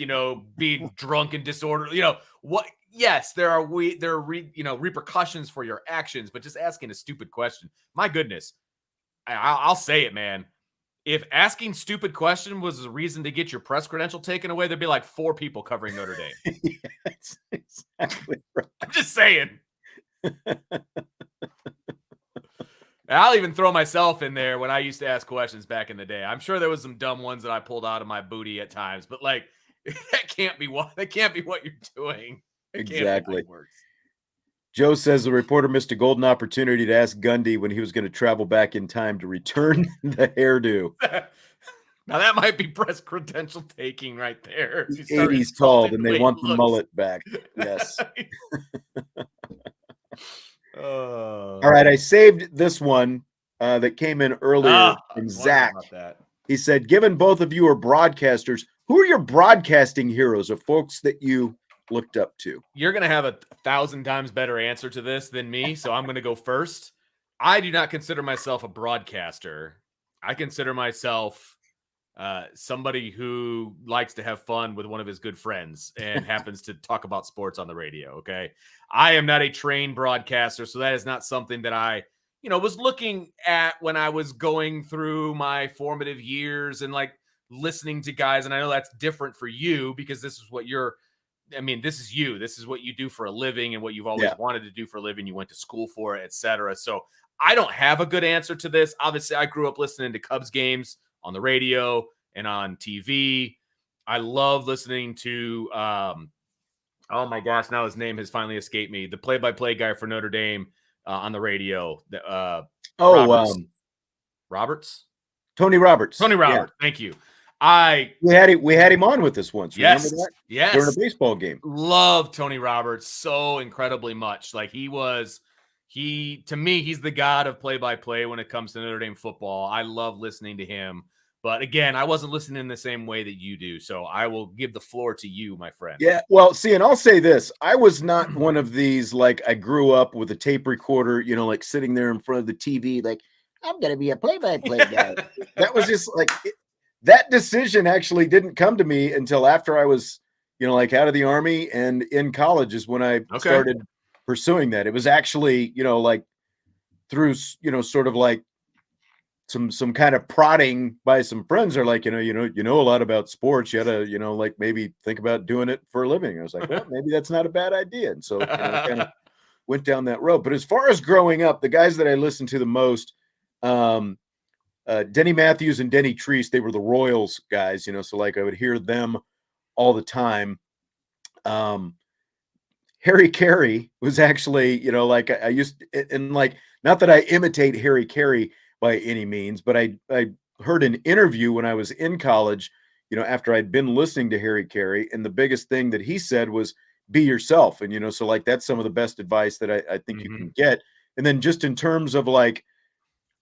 being drunk and disorderly, what? Yes, there are repercussions for your actions, but just asking a stupid question. My goodness. I'll say it, man. If asking stupid question was a reason to get your press credential taken away, there'd be like 4 people covering Notre Dame. Yes, exactly right. I'm just saying. I'll even throw myself in there when I used to ask questions back in the day. I'm sure there was some dumb ones that I pulled out of my booty at times, but like that can't be what you're doing. Exactly. Joe says the reporter missed a golden opportunity to ask Gundy when he was going to travel back in time to return the hairdo. Now that might be press credential taking right there. The 80s called and they want the mullet back. Yes. All right, I saved this one that came in earlier from Zach. He said, given both of you are broadcasters, who are your broadcasting heroes of folks that you looked up to? You're going to have 1,000 times better answer to this than me, so I'm going to go first. I do not consider myself a broadcaster. I consider myself somebody who likes to have fun with one of his good friends and happens to talk about sports on the radio. Okay. I am not a trained broadcaster, so that is not something that I, was looking at when I was going through my formative years and like listening to guys. And I know that's different for you because this is what this is you. This is what you do for a living and what you've always wanted to do for a living. You went to school for it, etc. So I don't have a good answer to this. Obviously, I grew up listening to Cubs games on the radio and on TV. I love listening to, oh my gosh, now his name has finally escaped me. The play-by-play guy for Notre Dame on the radio. Roberts? Tony Roberts. Yeah. Thank you. We had him on with us once. Yes. Remember that? Yes. During a baseball game. Love Tony Roberts so incredibly much. Like to me, he's the god of play-by-play when it comes to Notre Dame football. I love listening to him. But again, I wasn't listening in the same way that you do. So I will give the floor to you, my friend. Yeah. Well, see, and I'll say this. I was not one of these, like I grew up with a tape recorder, like sitting there in front of the TV, like, I'm going to be a play-by-play guy. That was just like, that decision actually didn't come to me until after I was, like out of the Army and in college is when I started pursuing that. It was actually, like through, sort of like some kind of prodding by some friends are like, you know a lot about sports. You had to, like maybe think about doing it for a living. I was like, well, maybe that's not a bad idea. And so kind of went down that road. But as far as growing up, the guys that I listened to the most, Denny Matthews and Denny Treese, they were the Royals guys, so like I would hear them all the time. Harry Carey was actually, like I used and like not that I imitate Harry Carey by any means, but I heard an interview when I was in college, after I'd been listening to Harry Carey, and the biggest thing that he said was be yourself. And so like that's some of the best advice that I think you can get. And then just in terms of like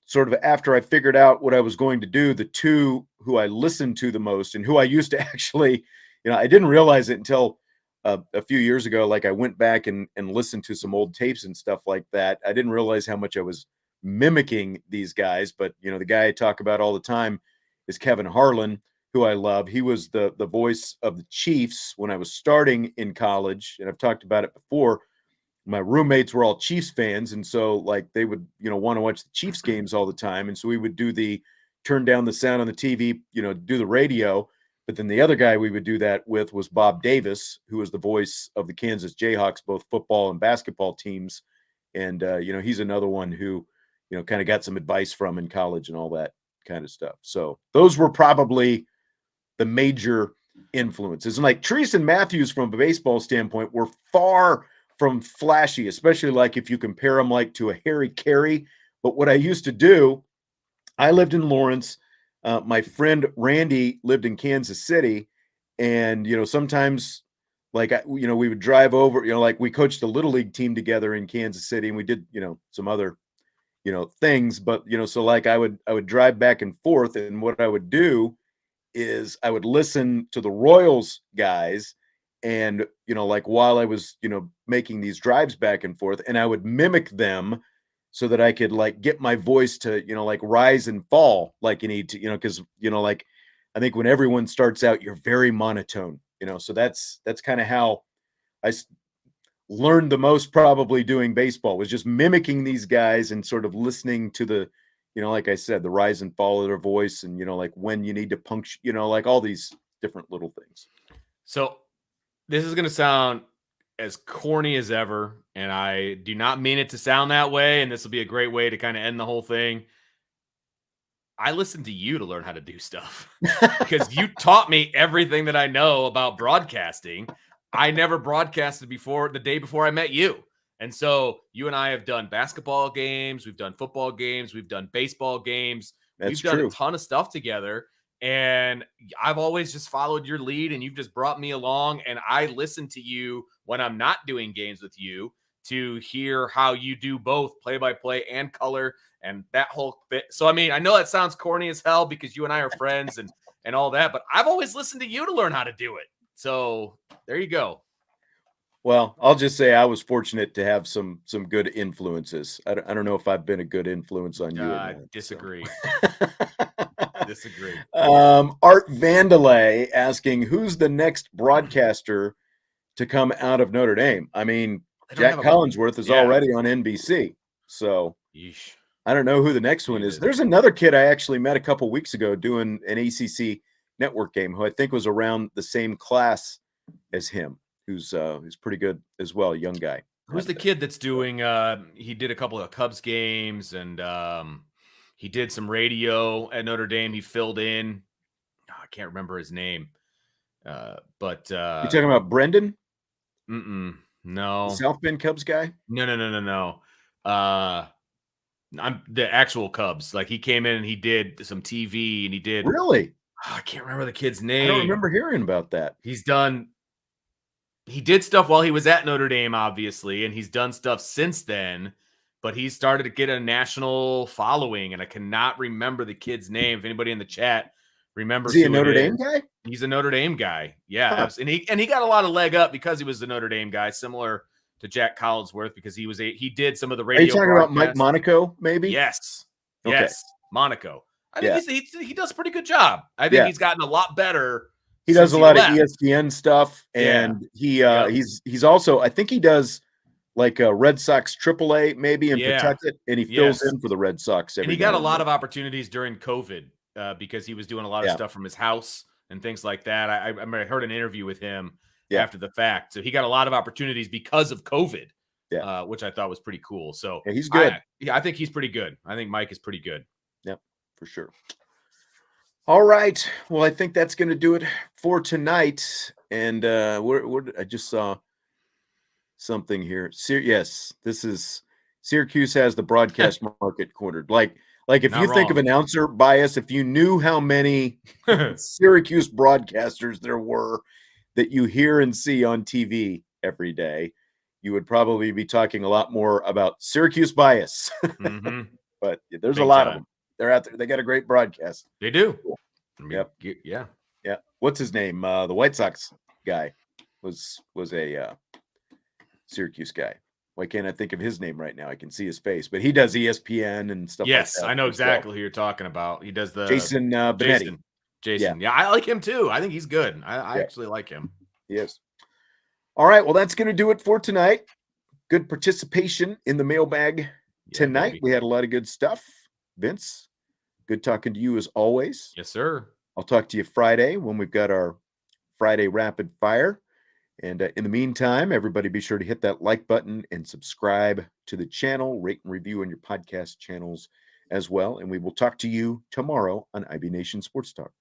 sort of after I figured out what I was going to do, the two who I listened to the most and who I used to actually, I didn't realize it until a few years ago. Like I went back and listened to some old tapes and stuff like that. I didn't realize how much I was mimicking these guys, but the guy I talk about all the time is Kevin Harlan, who I love. He was the voice of the Chiefs when I was starting in college, and I've talked about it before. My roommates were all Chiefs fans, and so like they would want to watch the Chiefs games all the time, and so we would do the turn down the sound on the TV, do the radio. But then the other guy we would do that with was Bob Davis, who was the voice of the Kansas Jayhawks, both football and basketball teams. And he's another one who kind of got some advice from in college and all that kind of stuff. So those were probably the major influences. And like Treese and Matthews, from a baseball standpoint, were far from flashy, especially like if you compare them like to a Harry Carey. But what I used to do, I lived in Lawrence. My friend Randy lived in Kansas City, and sometimes like we would drive over. Like we coached a little league team together in Kansas City, and we did some other things. But so like I would drive back and forth, and what I would do is I would listen to the Royals guys, and like while I was making these drives back and forth, and I would mimic them so that I could like get my voice to like rise and fall like you need to, because like I think when everyone starts out, you're very monotone, so that's kind of how I learned the most, probably doing baseball, was just mimicking these guys and sort of listening to the like I said, the rise and fall of their voice, and like when you need to puncture, like all these different little things. So this is going to sound as corny as ever, and I do not mean it to sound that way, and this will be a great way to kind of end the whole thing. I listened to you to learn how to do stuff because you taught me everything that I know about broadcasting. I never broadcasted before the day before I met you. And so you and I have done basketball games, we've done football games, we've done baseball games, That's we've done a true. ton of stuff together. And I've always just followed your lead, and you've just brought me along. And I listen to you when I'm not doing games with you to hear how you do both play by play and color and that whole bit. So, I mean, I know that sounds corny as hell because you and I are friends and all that, but I've always listened to you to learn how to do it. So there you go. Well, I'll just say I was fortunate to have some good influences. I don't know if I've been a good influence on you or not. Disagree. So. Disagree. Art Vandelay asking, who's the next broadcaster to come out of Notre Dame? I mean, Jack Collinsworth is already on NBC. So Yeesh. I don't know who the next one is. There's another kid I actually met a couple weeks ago doing an ACC network game who I think was around the same class as him, who's pretty good as well, young guy. Who's the kid that's doing he did a couple of Cubs games, and he did some radio at Notre Dame. He filled in. Oh, I can't remember his name. But you talking about Brendan? No. The South Bend Cubs guy? No. I'm the actual Cubs. Like he came in and he did some TV, and he did. Really? I can't remember the kid's name. I don't remember hearing about that. He did stuff while he was at Notre Dame, obviously, and he's done stuff since then, but he started to get a national following, and I cannot remember the kid's name. If anybody in the chat remembers, is he a Notre Dame guy? He's a Notre Dame guy. Yeah. And he got a lot of leg up because he was the Notre Dame guy, similar to Jack Collinsworth, because he did some of the radio. Are you talking about Mike Monaco, maybe? Yes. Okay. Yes. Monaco. I think he does a pretty good job. I think he's gotten a lot better. He does a lot of ESPN stuff, and he's also, I think he does like a Red Sox AAA maybe in Pawtucket, and he fills in for the Red Sox. And he got a lot of opportunities during COVID because he was doing a lot of stuff from his house and things like that. I heard an interview with him after the fact. So he got a lot of opportunities because of COVID, which I thought was pretty cool. So he's good. I think he's pretty good. I think Mike is pretty good. Yep, for sure. All right. Well, I think that's going to do it for tonight. And I just saw something here. Yes, this is Syracuse has the broadcast market cornered. Like if Not you think of wrong. announcer bias, if you knew how many Syracuse broadcasters there were that you hear and see on TV every day, you would probably be talking a lot more about Syracuse bias. Hmm. But there's a Big lot of time. them. They're out there. They got a great broadcast. They do. Cool. I mean, Yep. yeah. Yeah. What's his name? The White Sox guy was a Syracuse guy. Why can't I think of his name right now? I can see his face, but he does ESPN and stuff like Yes, that I know as well. exactly who you're talking about. He does the Jason Benetti. Jason. Yeah. Jason. Yeah, I like him too. I think he's good. I Yeah. actually like him. Yes. All right. Well, that's going to do it for tonight. Good participation in the mailbag Yeah, tonight. baby. We had a lot of good stuff. Vince, good talking to you as always. Yes, sir. I'll talk to you Friday when we've got our Friday rapid fire. And in the meantime, everybody be sure to hit that like button and subscribe to the channel, rate and review on your podcast channels as well. And we will talk to you tomorrow on IB Nation Sports Talk.